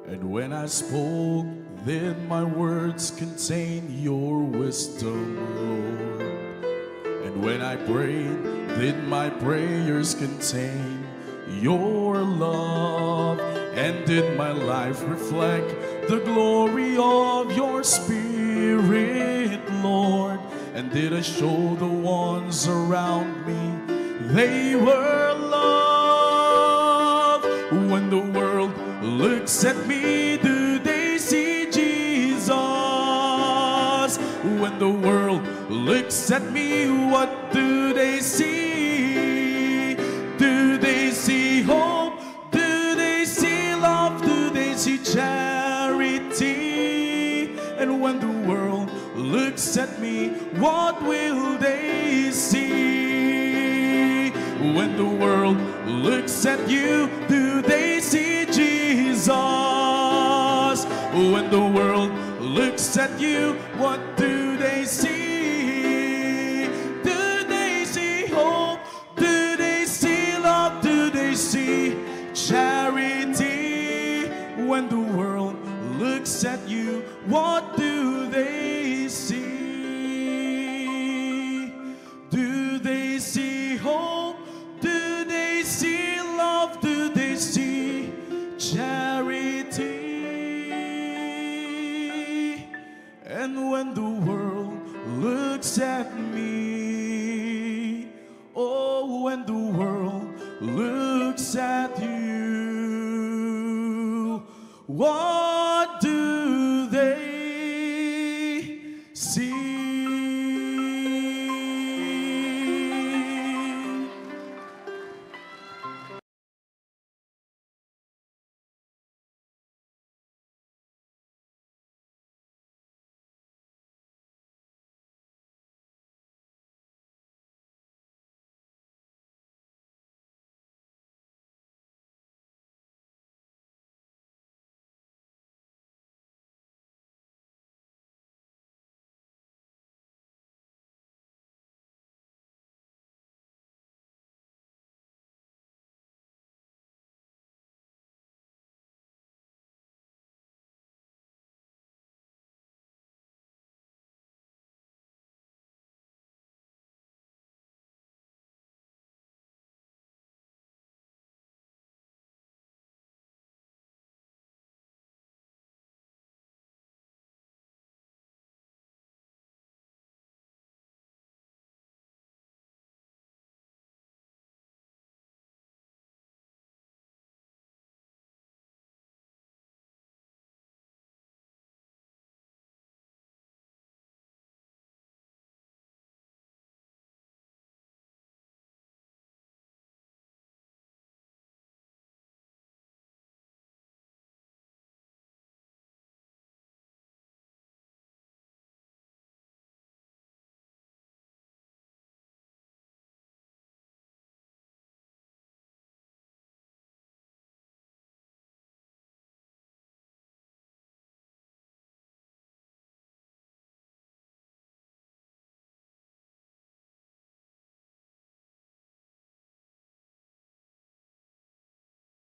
And when I spoke, then my words contain your wisdom, Lord. And when I prayed, then my prayers contain your love. And did my life reflect the glory of your Spirit, Lord? And did I show the ones around me they were loved? When the world looks at me, do they see Jesus? When the world looks at me, what do they see? Do they see hope? Do they see love? Do they see charity? And when the world looks at me, what will they see? When the world looks at you, do they see Jesus? When the world looks at you, what do they see? Do they see hope? Do they see love? Do they see charity? When the world looks at you, what do they see? Do they see hope? Do they see love? Do they see charity? And when the world looks at me, oh, when the world looks at you, what